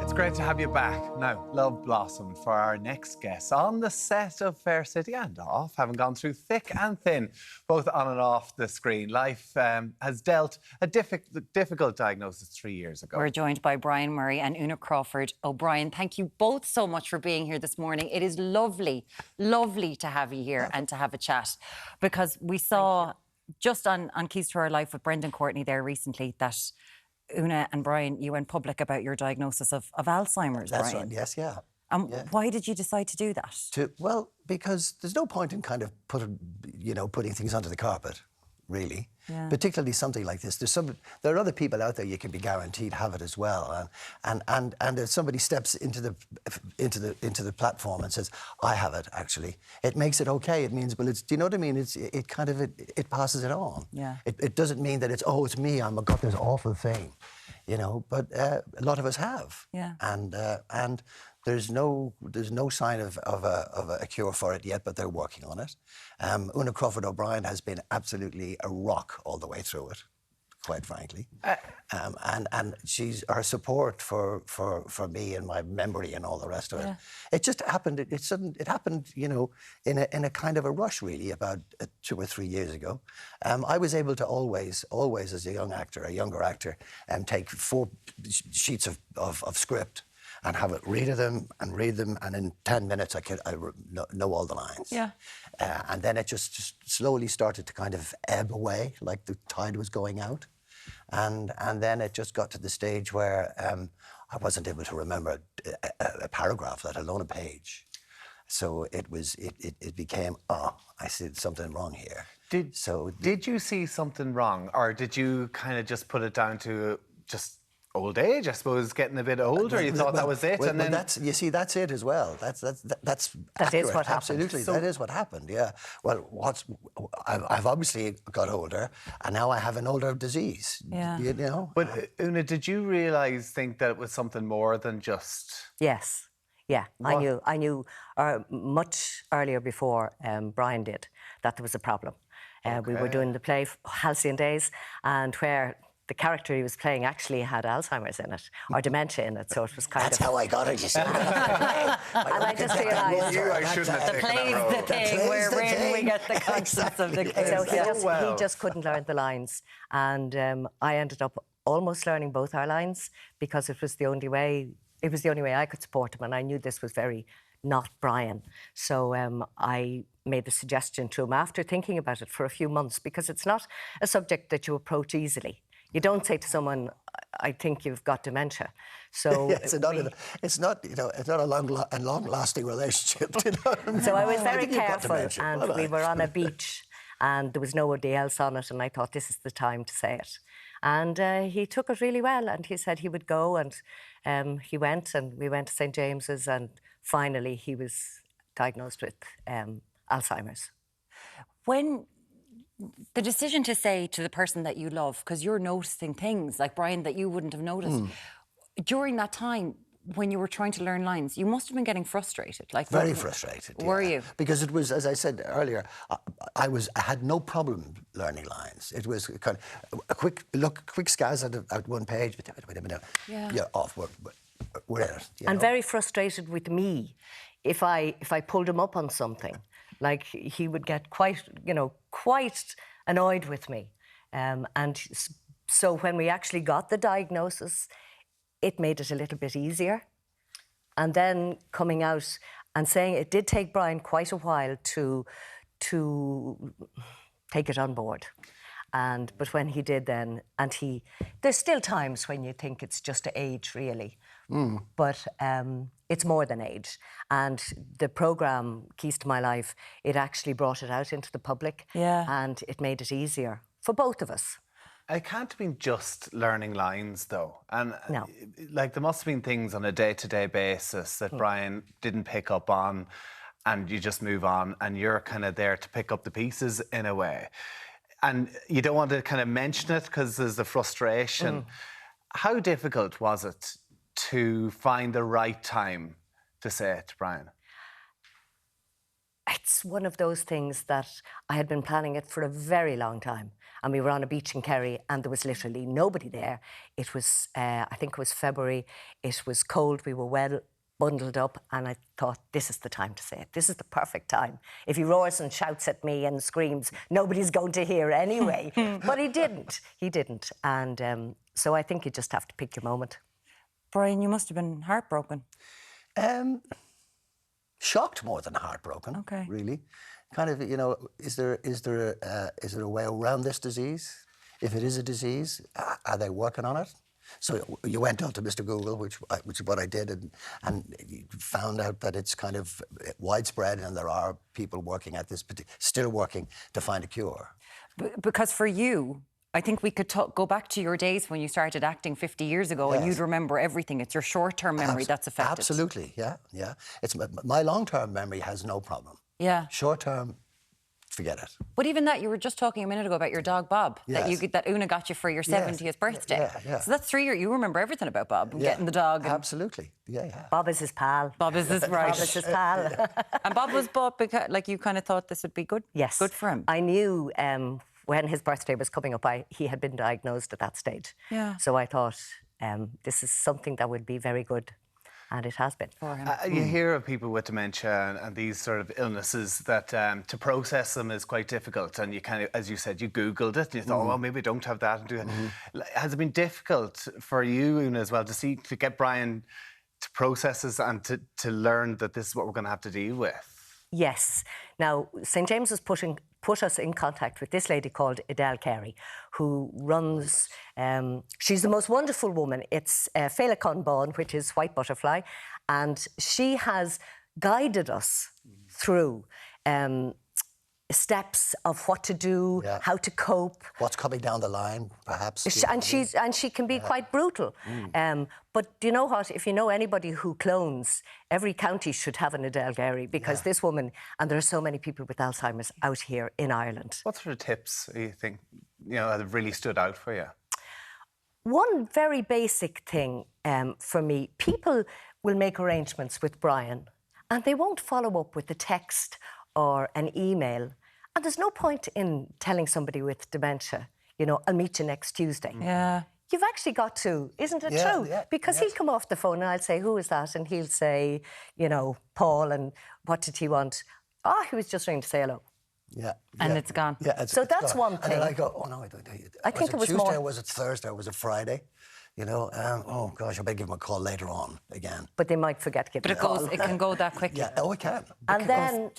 It's great to have you back. Now, love blossomed for our next guest on the set of Fair City and off, having gone through thick and thin, both on and off the screen. Life has dealt a difficult diagnosis 3 years ago. We're joined by Bryan Murray and Una Crawford O'Brien. Thank you both so much for being here this morning. It is lovely, lovely to have you here and to have a chat, because we saw just on Keys to Our Life with Brendan Courtney there recently that Una and Bryan, you went public about your diagnosis of Alzheimer's. That's Bryan. right, yes, yeah. Why did you decide to do that? Well, because there's no point in kind of putting things under the carpet, really. Yeah. Particularly something like this. There are other people out there you can be guaranteed have it as well. And if somebody steps into the platform and says, I have it, actually, it makes it okay. It means, well, do you know what I mean? It passes it on. Yeah. It doesn't mean that it's me, I've got this awful thing. you know, but a lot of us have. Yeah. And there's no sign of a cure for it yet, but they're working on it. Una Crawford O'Brien has been absolutely a rock all the way through it, quite frankly. And she's her support for me and my memory and all the rest of it. It just happened. It happened, you know, in a kind of a rush, really, about 2 or 3 years ago. I was able to always as a younger actor, take 4 sheets of script and have it read them, and in 10 minutes I know all the lines. Yeah. And then it just slowly started to kind of ebb away, like the tide was going out. And then it just got to the stage where I wasn't able to remember a paragraph, let alone a page. So it became, I see something wrong here. Did you see something wrong, or did you kind of just put it down to just old age, I suppose, getting a bit older? You thought that was it, and then that's it as well. That's that is what happened. Absolutely, that is what happened. Yeah. Well, I've obviously got older, and now I have an older disease. Yeah. You know. But Una, did you think that it was something more than just? Yes. Yeah, what? I knew much earlier before Bryan did that there was a problem. We were doing the play Halcyon Days, and where the character he was playing actually had Alzheimer's in it, or dementia in it, so it was kind That's how I got it, you see. And I just realised the play's the thing wherein we get the concepts of the kids. So he just couldn't learn the lines, and I ended up almost learning both our lines because it was the only way I could support him, and I knew this was very not Bryan. So I made the suggestion to him after thinking about it for a few months, because it's not a subject that you approach easily. You don't say to someone, I think you've got dementia. So it's not a long-lasting relationship. You know? So I was very careful, and we were on a beach, and there was nobody else on it, and I thought this is the time to say it. And he took it really well, and he said he would go, and he went, and we went to St. James's, and finally he was diagnosed with Alzheimer's. When the decision to say to the person that you love, because you're noticing things like Bryan that you wouldn't have noticed, during that time when you were trying to learn lines, you must have been getting frustrated. Very frustrated. Were you? Because it was, as I said earlier, I had no problem learning lines. It was kind of a quick scaz at one page. Wait a minute. Yeah. You're off. We're in it. And very frustrated with me if I pulled him up on something. Like, he would get quite annoyed with me. And so when we actually got the diagnosis, it made it a little bit easier. And then coming out and saying it did take Bryan quite a while to take it on board. But when he did then, there's still times when you think it's just age, really. But it's more than age. And the programme, Keys to My Life, it actually brought it out into the public. Yeah. And it made it easier for both of us. It can't have been just learning lines, though. And no. Like, there must have been things on a day-to-day basis that Bryan didn't pick up on, and you just move on, and you're kind of there to pick up the pieces in a way. And you don't want to kind of mention it because there's the frustration. How difficult was it to find the right time to say it to Bryan? It's one of those things that I had been planning it for a very long time. And we were on a beach in Kerry, and there was literally nobody there. It was, I think it was February. It was cold. We were well bundled up, and I thought, this is the time to say it. This is the perfect time. If he roars and shouts at me and screams, nobody's going to hear anyway. But he didn't. He didn't. And so I think you just have to pick your moment. Bryan, you must have been heartbroken. Shocked more than heartbroken. Okay. Really, kind of. You know, is there a way around this disease? If it is a disease, are they working on it? So you went on to Mr. Google, which is what I did, and you found out that it's kind of widespread, and there are people working at this, still working to find a cure. Because for you, I think we could go back to your days when you started acting 50 years ago, and you'd remember everything. It's your short-term memory that's affected. Absolutely, yeah. It's my long-term memory has no problem. Yeah. Short-term, forget it. But even that, you were just talking a minute ago about your dog Bob, that Una got you for your 70th birthday. Yeah. So that's 3 years. You remember everything about Bob, getting the dog. Absolutely. Yeah. Bob is his pal. Bob is his right. Bob is his pal. And Bob was bought because, like, you kind of thought this would be good. Yes. Good for him. I knew when his birthday was coming up, he had been diagnosed at that stage. Yeah. So I thought this is something that would be very good. And it has been. For him. You hear of people with dementia and these sort of illnesses that to process them is quite difficult. And you kind of, as you said, you Googled it and you thought, well, maybe I don't have that. And do that. Has it been difficult for you, Una, as well, to get Bryan to process this and to learn that this is what we're going to have to deal with? Yes. Now, St James has put us in contact with this lady called Adele Carey, who runs... she's the most wonderful woman. It's Féileacán Bán, which is white butterfly, and she has guided us through steps of what to do, how to cope. What's coming down the line, perhaps. And she can be quite brutal. But do you know what? If you know anybody who clones, every county should have an Adele Carey, because this woman, and there are so many people with Alzheimer's out here in Ireland. What sort of tips do you think have really stood out for you? One very basic thing for me, people will make arrangements with Bryan and they won't follow up with a text or an email. And there's no point in telling somebody with dementia, I'll meet you next Tuesday. Yeah. You've actually got to, isn't it true? Yeah, because he'll come off the phone and I'll say, who is that? And he'll say, Paul, and what did he want? Oh, he was just ringing to say hello. Yeah. And it's gone. Yeah, so that's gone. one thing. And then I go, oh, no, I think it was Tuesday, more... or was it Thursday, or was it Friday? Oh, gosh, I better give him a call later on again. But they might forget to give him a call. It can go that quickly. Yeah, it can. And then,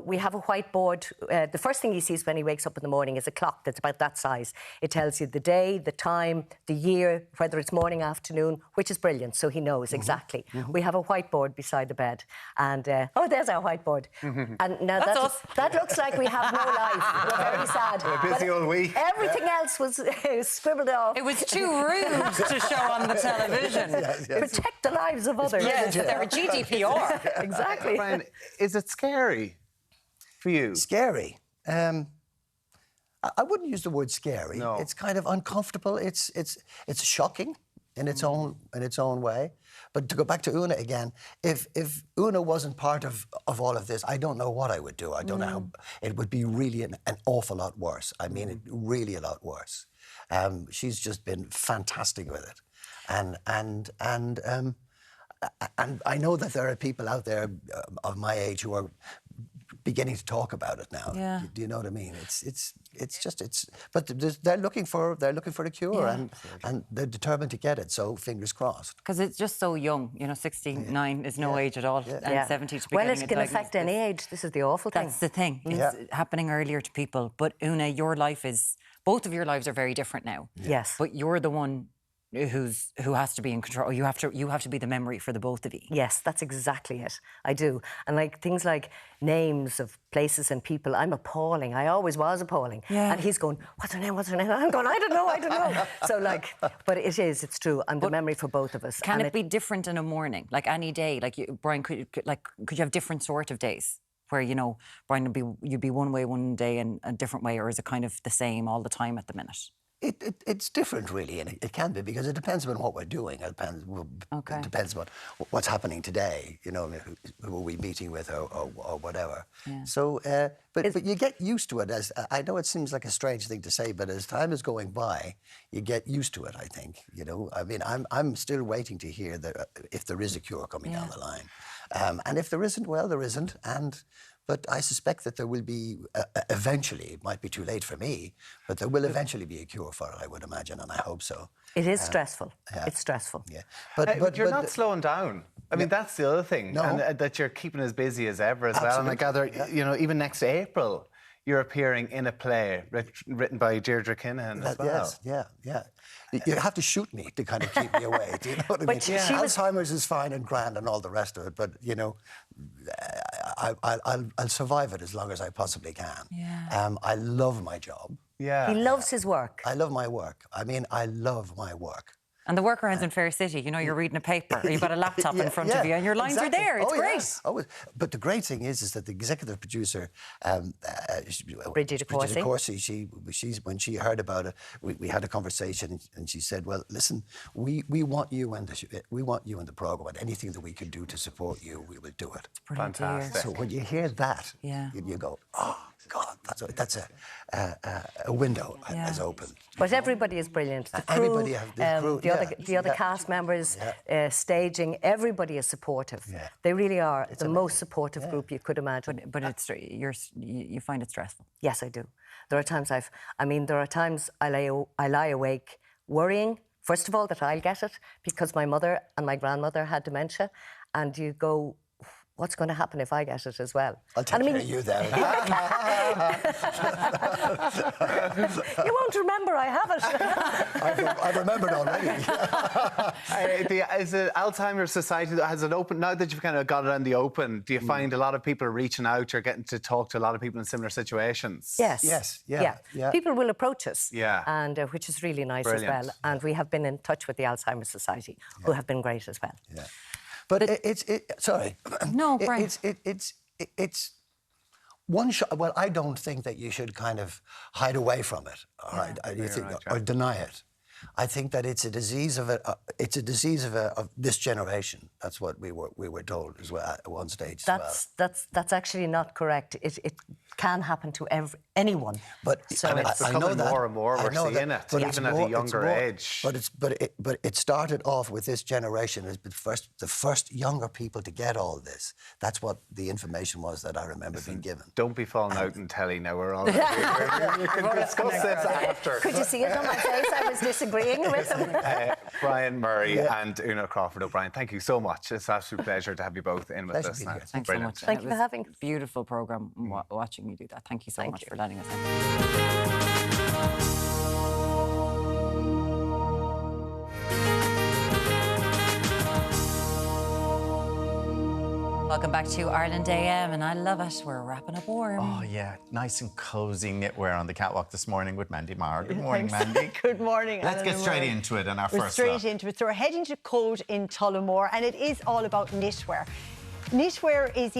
we have a whiteboard. The first thing he sees when he wakes up in the morning is a clock that's about that size. It tells you the day, the time, the year, whether it's morning, afternoon, which is brilliant, so he knows exactly. We have a whiteboard beside the bed. And, there's our whiteboard. And now that looks like we have no life. We're very sad. A busy old week. Everything else was scribbled off. It was too rude to show on the television. Yes. Protect the lives of others. Yes, they're a GDPR. Exactly. Bryan, is it scary for you? Scary? I wouldn't use the word scary. No. It's kind of uncomfortable. It's shocking in its own way. But to go back to Una again, if Una wasn't part of all of this, I don't know what I would do. I don't know how. It would be really an awful lot worse. I mean, really a lot worse. She's just been fantastic with it, and I know that there are people out there of my age who are beginning to talk about it now. Yeah. Do you know what I mean? But they're looking for a cure, and they're determined to get it. So fingers crossed. Because it's just so young. 69 is no age at all, and 70 to be Well, getting it can affect any age. This is the awful thing. That's the thing. It's happening earlier to people. But Una, both of your lives are very different now. Yes. But you're the one who has to be in control. You have to be the memory for the both of you. Yes, that's exactly it. I do. And things like names of places and people, I'm appalling. I always was appalling. Yeah. And he's going, what's her name? I'm going, I don't know. So but it's true. I'm the memory for both of us. Can it be different in a morning? Like any day? Bryan, could you have different sort of days? Where, Bryan, you'd be one way one day and a different way, or is it kind of the same all the time at the minute? It's different, really, and it can be, because it depends on what we're doing. It depends on what's happening today, who are we meeting with or whatever. Yeah. So, but you get used to it. As I know it seems like a strange thing to say, but as time is going by, you get used to it, I think. I mean, I'm still waiting to hear if there is a cure coming down the line. And if there isn't, well, there isn't. But I suspect that there will be, eventually, it might be too late for me, but there will eventually be a cure for it, I would imagine, and I hope so. It is stressful. Yeah. It's stressful. Yeah. But you're not slowing down. I mean, that's the other thing. No. And that you're keeping as busy as ever as well. And I gather, even next April, you're appearing in a play written by Deirdre Kinahan as well. Yes, yeah. You have to shoot me to kind of keep me away. Do you know what I mean? Alzheimer's is fine and grand and all the rest of it, but I'll survive it as long as I possibly can. Yeah. I love my job. Yeah. He loves his work. I love my work. I mean, I love my work. And the workarounds in Fair City, you know, you're reading a paper, or you've got a laptop in front of you, and your lines are there. It's great. Yeah. But the great thing is that the executive producer, Bridget Corsi, when she heard about it, we had a conversation, and she said, "Well, listen, we want you in the program, and anything that we can do to support you, we will do it." Fantastic. So when you hear that, you go, "Oh God, that's a window has opened." But everybody is brilliant. The crew, everybody have the crew. The other cast members, staging, everybody is supportive. Yeah. They really are the most supportive group you could imagine. But it's you find it stressful. Yes, I do. There are times I lie awake worrying, first of all, that I'll get it, because my mother and my grandmother had dementia, and you go, what's going to happen if I get it as well? I'll take care of you then. You won't remember I have it. I've remembered already. Is the Alzheimer's Society, has it opened, now that you've kind of got it in the open, do you find a lot of people reaching out or getting to talk to a lot of people in similar situations? Yes. Yeah. People will approach us, and which is really nice as well. And we have been in touch with the Alzheimer's Society, who have been great as well. Yeah. But sorry. No, Bryan. It's one shot. Well, I don't think that you should kind of hide away from it, all right? Or deny it. I think that it's a disease of this generation. That's what we were told as well at one stage. That's actually not correct. It can happen to anyone. But so it's becoming more and more. We're seeing it, even at a younger age. But it started off with this generation as the first younger people to get all this. That's what the information was that I remember being given. Don't be falling out in telly now. We're all. You can discuss this after. Could you see it on my face? I was disagreeing with them. Bryan Murray and Una Crawford O'Brien, thank you so much. It's an absolute pleasure to have you both in with us now. Thanks so much. Thank you for having us. Beautiful programme, watching you do that. Thank you so much for letting us in. Welcome back to Ireland AM, and I love it. We're wrapping up warm. Oh, yeah. Nice and cosy knitwear on the catwalk this morning with Mandy Maher. Good morning, Mandy. Good morning. Let's get straight into it in our first look. Straight into it. So we're heading to Code in Tullamore, and it is all about knitwear. Knitwear is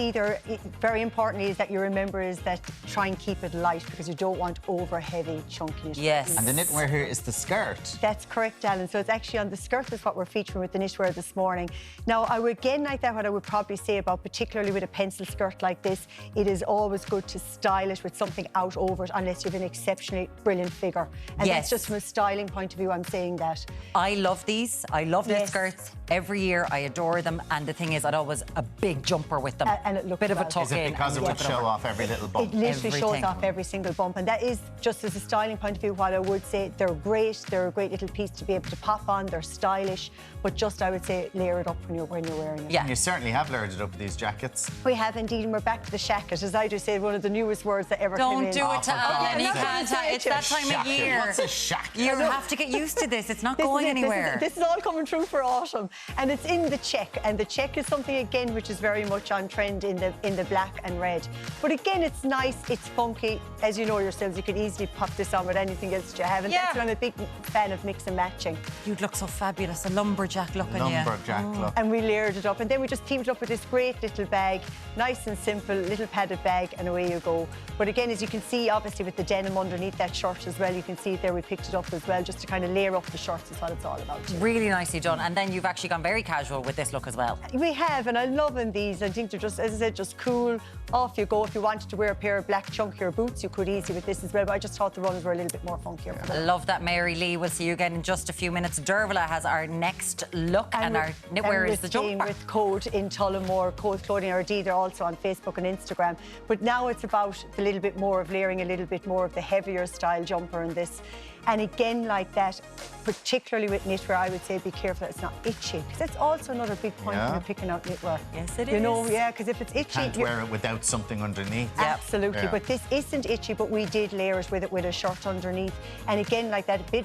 very importantly, is that you remember is that try and keep it light because you don't want over heavy, chunky knitwear. Yes. And the knitwear here is the skirt. That's correct, Alan. So it's actually on the skirt is what we're featuring with the knitwear this morning. Now, I would again like that, what I would probably say about particularly with a pencil skirt like this, it is always good to style it with something out over it unless you have an exceptionally brilliant figure. And that's just from a styling point of view, I'm saying that. I love these. I love knit skirts. Every year, I adore them. And the thing is, I'd always a big jumper with them. And it looks bit of a tuck in. Is it because it would show off every little bump? It literally shows off every single bump. And that is, just as a styling point of view, what I would say, they're great. They're a great little piece to be able to pop on. They're stylish. But just, I would say, layer it up when you're wearing it. Yeah. You certainly have layered it up with these jackets. We have indeed, and we're back to the shacket. As I do say, one of the newest words that ever came in. Don't do it to Alan. He can't. It's that time of year. What's a shacket? You have to get used to this. It's not going anywhere. This is all coming true for autumn. And it's in the check. And the check is something, again, which is very much on trend in the black and red. But again, it's nice, it's funky. As you know yourselves, you could easily pop this on with anything else that you have. And that's why I'm a big fan of mix and matching. You'd look so fabulous, a lumberjack look on you. Look. And we layered it up, and then we just teamed it up with this great little bag, nice and simple, little padded bag, and away you go. But again, as you can see, obviously with the denim underneath that shirt as well, you can see it there, we picked it up as well, just to kind of layer up the shirts is what it's all about. Really nicely done. And then you've actually gone very casual with this look as well. We have, and I'm loving these. I think they're just, as I said, just cool. Off you go. If you wanted to wear a pair of black chunkier boots, you could easily with this as well, but I just thought the runners were a little bit more funkier for them. I love that, Mary Lee. We'll see you again in just a few minutes. Dervla has our next look, and our knitwear is the jumper. With Code in Tullamore, Code Clothing RD, they're also on Facebook and Instagram. But now it's about a little bit more of layering a little bit more of the heavier style jumper in this. And again, like that, particularly with knitwear, I would say be careful it's not itchy, because that's also another big point when you're picking out knitwear. Yes, it is. You know, because if it's itchy... Can't wear it without something underneath. Absolutely, but this isn't itchy, but we did layer it with a shirt underneath. And again, like that, big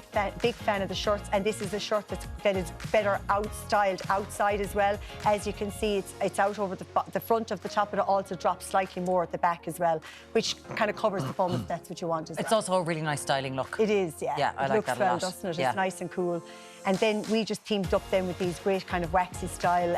fan of the shirts, and this is a shirt that is better styled outside as well. As you can see, it's out over the front of the top, but it also drops slightly more at the back as well, which kind of covers the bum if that's what you want as well. It's also a really nice styling look. It is, yeah. Yeah, I it like looks that a well, lot. doesn't it? Yeah. It's nice and cool. And then we just teamed up then with these great kind of waxy style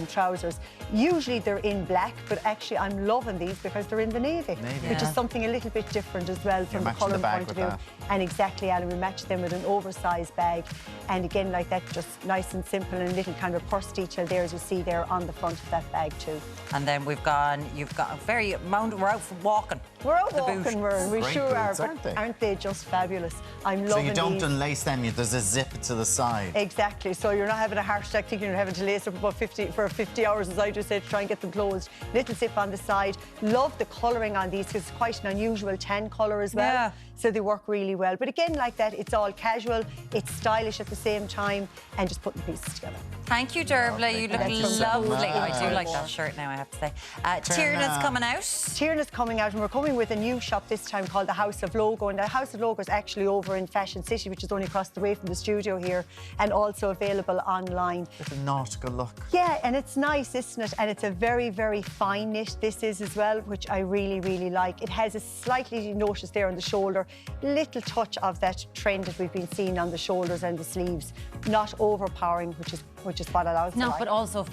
trousers. Usually they're in black, but actually I'm loving these because they're in the navy, which is something a little bit different as well from the colour point of view. And exactly, Alan, we matched them with an oversized bag. And again, like that, just nice and simple and a little kind of purse detail there, as you see there on the front of that bag too. And then you've got a very we're out for walking. We're out walking, we Great sure boots, are, aren't but they? aren't they just fabulous? I'm loving So you don't these. unlace them, there's a zip to the side. Exactly, so you're not having a heart attack thinking you're having to lace up about 50 hours, as I just said, to try and get them closed. Little zip on the side. Love the colouring on these because it's quite an unusual tan colour as well. Yeah. So they work really well. But again, like that, it's all casual, it's stylish at the same time, and just putting pieces together. Thank you, Derbla. You look lovely. I do like that shirt now, I have to say. Tierna's coming out. Tierna's coming out, and we're coming with a new shop this time called the House of Logo. And the House of Logo is actually over in Fashion City, which is only across the way from the studio here, and also available online. With a nautical look. Yeah, and it's nice, isn't it? And it's a very, very fine knit, this is as well, which I really, really like. It has a slightly, you notice there on the shoulder, little touch of that trend that we've been seeing on the shoulders and the sleeves. Not overpowering, which is what I also like. But also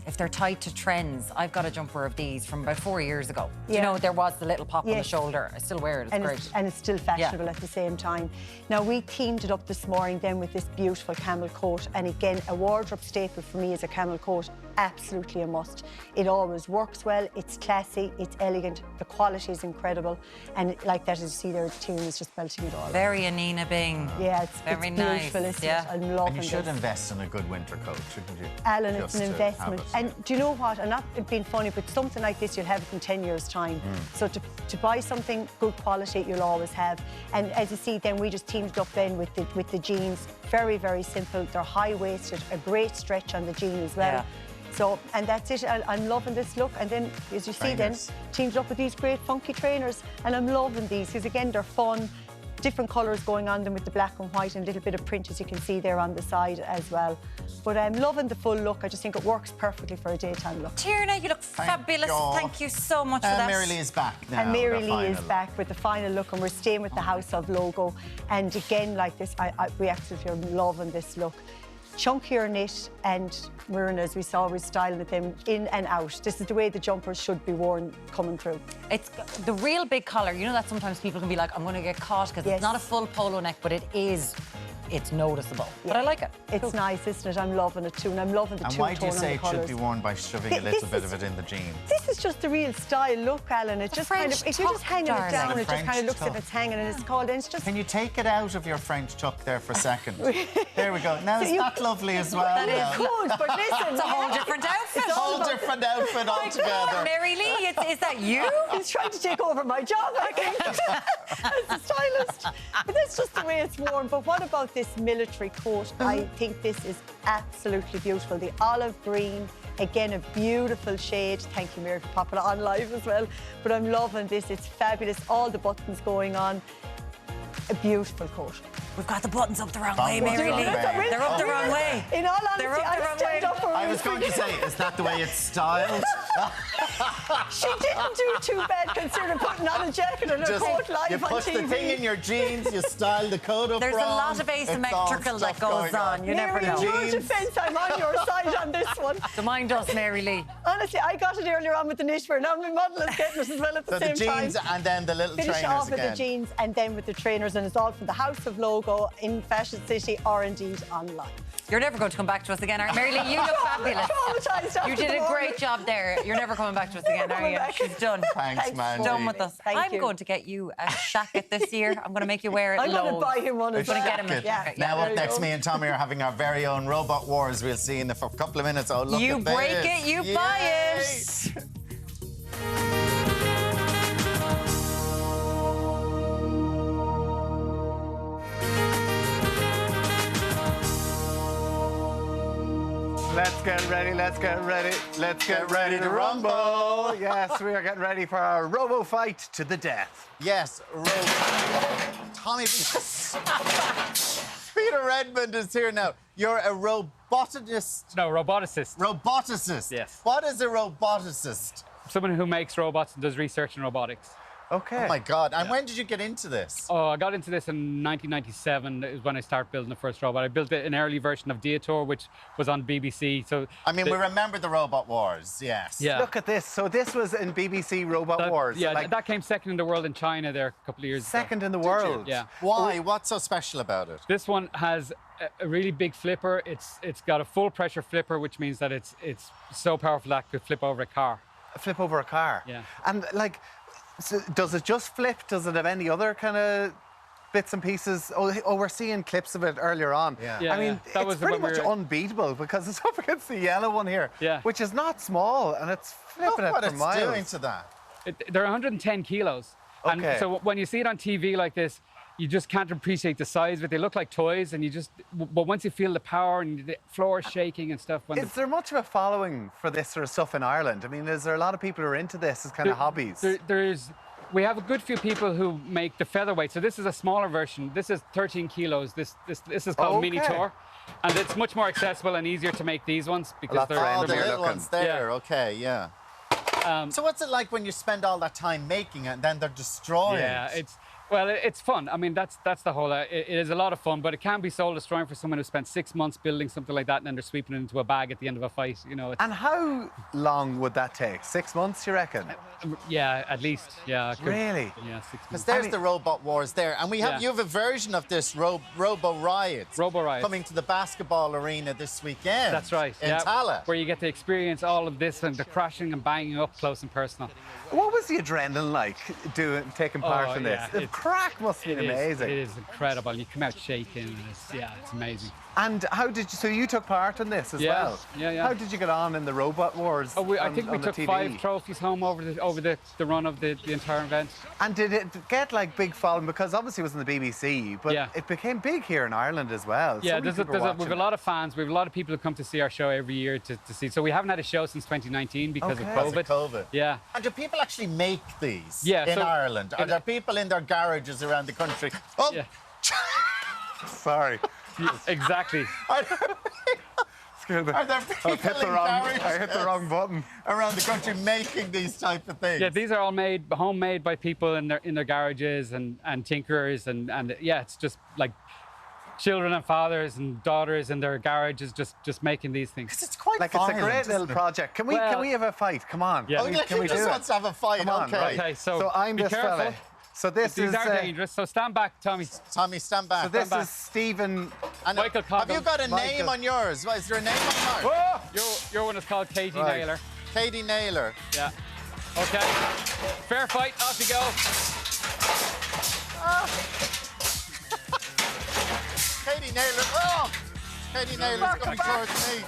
if they're tied to trends, I've got a jumper of these from about 4 years ago. Yeah. You know, there was the little pop on the Yes. shoulder. I still wear it, it's great. And it's still fashionable at the same time. Now, we teamed it up this morning then with this beautiful camel coat. And again, a wardrobe staple for me is a camel coat. Absolutely a must. It always works well, it's classy, it's elegant, the quality is incredible. And like that, as you see there, the tune is just belting it all. Very Anina Bing. Yeah, it's very beautiful, nice. isn't it? I'm loving And you should this. invest in a good winter coat, shouldn't you? Alan, Just it's an to have investment. it. And do you know what? I'm not being funny, but something like this, you'll have it in 10 years' time. So to buy something good quality, you'll always have. And as you see, then we just teamed it up then with the jeans. Very, very simple. They're high-waisted, a great stretch on the jean as well. Yeah. So, and that's it. I'm loving this look. And then, as you see then, teamed up with these great funky trainers. And I'm loving these because, again, they're fun. Different colours going on them with the black and white and a little bit of print, as you can see there on the side as well. But I'm loving the full look. I just think it works perfectly for a daytime look. Tierna, you look fabulous. Thank you so much for that. Mary Lee is back now. And Mary Lee is back with the final look, and we're staying with the House of Logo. And again, like this, we absolutely are loving this look. Chunkier knit, and we're, as we saw, we're styling with them in and out. This is the way the jumpers should be worn coming through. It's the real big collar. You know that sometimes people can be like, I'm going to get caught because it's not a full polo neck, but it is. It's noticeable. But I like it. It's nice, isn't it? I'm loving it too, and I'm loving the two-tone on the And why do you say it should colours. be worn by shoving a little bit of it in the jeans? This is just the real style look, Alan. It's just kind of, if you're just hanging it down, it just kind of looks as if it's hanging, and it's called, and it's just... Can you take it out of your French tuck there for a second? There we go. Now, So is that lovely as well? That is good, but listen... It's a whole different outfit. It's all about- different outfit altogether. Mary Lee, is that you? He's trying to take over my job, I think, as a stylist. But that's just the way it's worn. But what about this military coat? I think this is absolutely beautiful. The olive green, again, a beautiful shade. Thank you, Mary, for popping it on live as well. But I'm loving this. It's fabulous. All the buttons going on. A beautiful coat. We've got the buttons up the wrong way, Mary Lee. They're up the wrong way. In all honesty, They're up the wrong way. I was going to say, is that the way it's styled? She didn't do too bad considering putting on a jacket and a coat live you on put TV. the thing in your jeans, you style the coat up There's wrong. a lot of asymmetrical that goes on. You never know. In your defence, I'm on your side on this one. So mind us, Mary Lee. Honestly, I got it earlier on with the knitwear. Now my model is getting it as well at the So same the jeans time. and then the little Finish trainers off with again. the jeans and then with the trainers, and it's all from the House of Logo in Fashion City or indeed online. You're never going to come back to us again, are you? Mary Lee, you look fabulous. Traumatised after You did the a morning. great job there. You're never coming back to us again, are you? She's done. Thanks, Mandy. Done with us. I'm going to get you a jacket this year. I'm going to make you wear it I'm going to loads. buy him one as I'm well. going to get him a Yeah. jacket. Now Yeah. up next, me and Tommy are having our very own Robot Wars. We'll see in a couple of minutes. Oh, look You at this. break it, you buy Yay. it. Let's get ready, let's get ready, let's get ready to rumble. Yes, we are getting ready for our Robo fight to the death. Yes, Tommy. Peter Redmond is here now. You're a roboticist. No, roboticist. Roboticist. Yes. What is a roboticist? Someone who makes robots and does research in robotics. Okay. Oh my God! And when did you get into this? Oh, I got into this in 1997. Is when I started building the first robot. I built an early version of Deitor, which was on BBC. So I mean, we remember the Robot Wars, yes. Yeah. Look at this. So this was in BBC Robot Wars. Yeah, that came second in the world in China there a couple of years ago. Second in the world? Yeah. Why? What's so special about it? This one has a really big flipper. It's got a full pressure flipper, which means that it's so powerful that it could flip over a car. Flip over a car? Yeah. And like, so does it just flip? Does it have any other kind of bits and pieces? Oh, we're seeing clips of it earlier on. Yeah. I mean, That it's was pretty when much unbeatable because it's up against the yellow one here, which is not small, and it's flipping it what for it's miles. doing to that. They're 110 kilos. Okay. And so when you see it on TV like this, you just can't appreciate the size of it. They look like toys, and but once you feel the power and the floor shaking and stuff. Is there much of a following for this sort of stuff in Ireland? I mean, is there a lot of people who are into this as kind of hobbies? We have a good few people who make the featherweight. So this is a smaller version. This is 13 kilos. This is called Mini Tour. And it's much more accessible and easier to make these ones because they're the little ones there, okay, yeah. So what's it like when you spend all that time making it and then they're destroyed? Yeah, it's fun. I mean, that's the whole. It is a lot of fun, but it can be soul destroying for someone who spent 6 months building something like that and then they're sweeping it into a bag at the end of a fight. You know. And how long would that take? 6 months, you reckon? Yeah, at least. Yeah. Really? Yeah, 6 months. Because there's the Robot Wars there, and you have a version of this Robo Riots. Robo Riots coming to the basketball arena this weekend. That's right. In Tala. Where you get to experience all of this and the crashing and banging up close and personal. What was the adrenaline like taking part in this? Yeah, the crack must be amazing. It is incredible. You come out shaking, and it's amazing. And how did you? So you took part in this as well? Yeah. How did you get on in the Robot Wars? I think we took 5 trophies home over the run of the entire event. And did it get like big following? Because obviously it was on the BBC, but it became big here in Ireland as well. Yeah, we have a lot of fans. We have a lot of people who come to see our show every year to see. So we haven't had a show since 2019 because of COVID. Yeah. And do people actually make these in Ireland? Are there people in their garages around the country? Oh, sorry. Exactly. Are there people I hit the wrong button. Around the country making these type of things? Yeah, these are all homemade by people in their garages and tinkerers and it's just like children and fathers and daughters in their garages just making these things. It's quite like violent, it's a great little project. Can we have a fight? Come on. Yeah. Can we just do it? wants to have a fight. Come on, Okay, so I'm be this careful. fella. So these are dangerous. So stand back, Tommy. Tommy, stand back. So this is Stephen. Michael Coggins. Have you got a name on yours? Is there a name on yours? Oh! Your one is called Katie Naylor. Katie Naylor. Yeah. Okay. Fair fight. Off you go. Katie Naylor. Oh! Katie Naylor's coming towards me.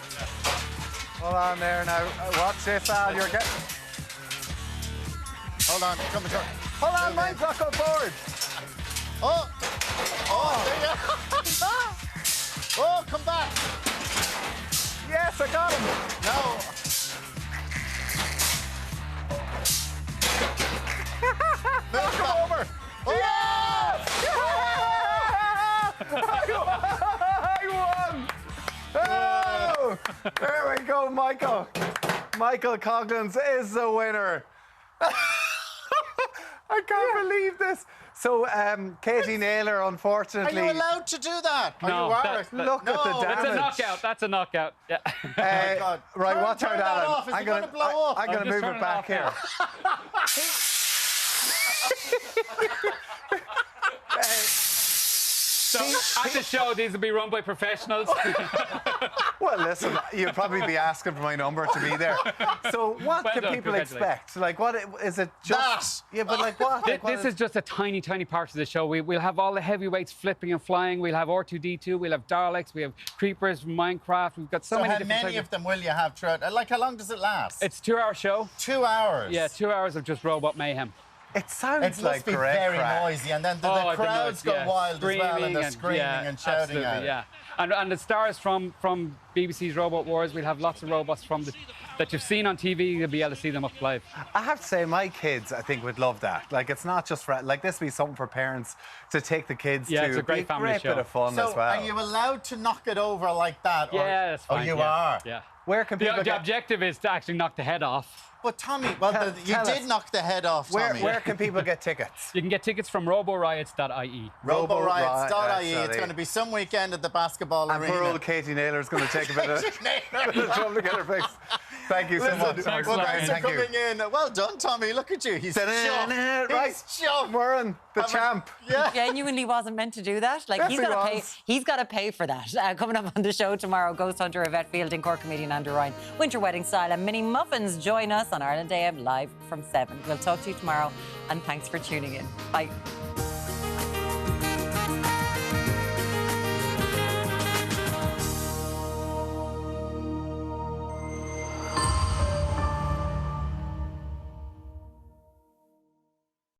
Hold on there now. Watch this, Al. You're getting. Hold on. Coming towards. Hold on, mine's not going forward. There you are. Oh, come back. Yes, I got him. No. Come over. Yes! I won. Oh! There we go, Michael. Michael Coggins is the winner. I can't believe this. So, Katie Naylor, unfortunately. Are you allowed to do that? No. Look at the damage. That's a knockout. That's a knockout. Yeah. God. Right, watch out, Alan. I'm going to blow up. I'm going to move it back here. So at the show, these will be run by professionals. Well, listen, you'll probably be asking for my number to be there. So what can people expect? Like, what is it just? Yeah, but like what? This is just a tiny, tiny part of the show. We'll have all the heavyweights flipping and flying. We'll have R2-D2. We'll have Daleks. We have creepers from Minecraft. We've got so many different how many of them will you have throughout? Like, how long does it last? It's a 2-hour show. 2 hours? Yeah, 2 hours of just robot mayhem. It sounds like great very noisy, and then the crowds go wild as well, and they're screaming and shouting at it. Yeah, and the stars from BBC's Robot Wars, we'll have lots of robots that you've seen on TV. You'll be able to see them up live. I have to say, my kids, I think, would love that. Like, it's not just for like this. Would be something for parents to take the kids to. Yeah, it's a great family show. Bit of fun as well. Are you allowed to knock it over like that? Yeah, that's fine. Oh, you are. Yeah. Where can people? The objective is to actually knock the head off. But Tommy, well, you did knock the head off Tommy. Where can people get tickets? You can get tickets from roboriots.ie. Roboriots.ie. It's going to be some weekend at the basketball arena. And poor old Katie Naylor's going to take a bit of trouble to get her fixed. Thank you so much. Thanks for coming in. Well done, Tommy. Look at you. He's chuffed. Right, Warren, the champ. He genuinely wasn't meant to do that. Like, he's got to pay for that. Coming up on the show tomorrow, Ghost Hunter, Yvette Fielding, Cork comedian Andrew Ryan, Winter Wedding Style and Mini Muffins join us on Ireland AM live from 7. We'll talk to you tomorrow, and thanks for tuning in. Bye.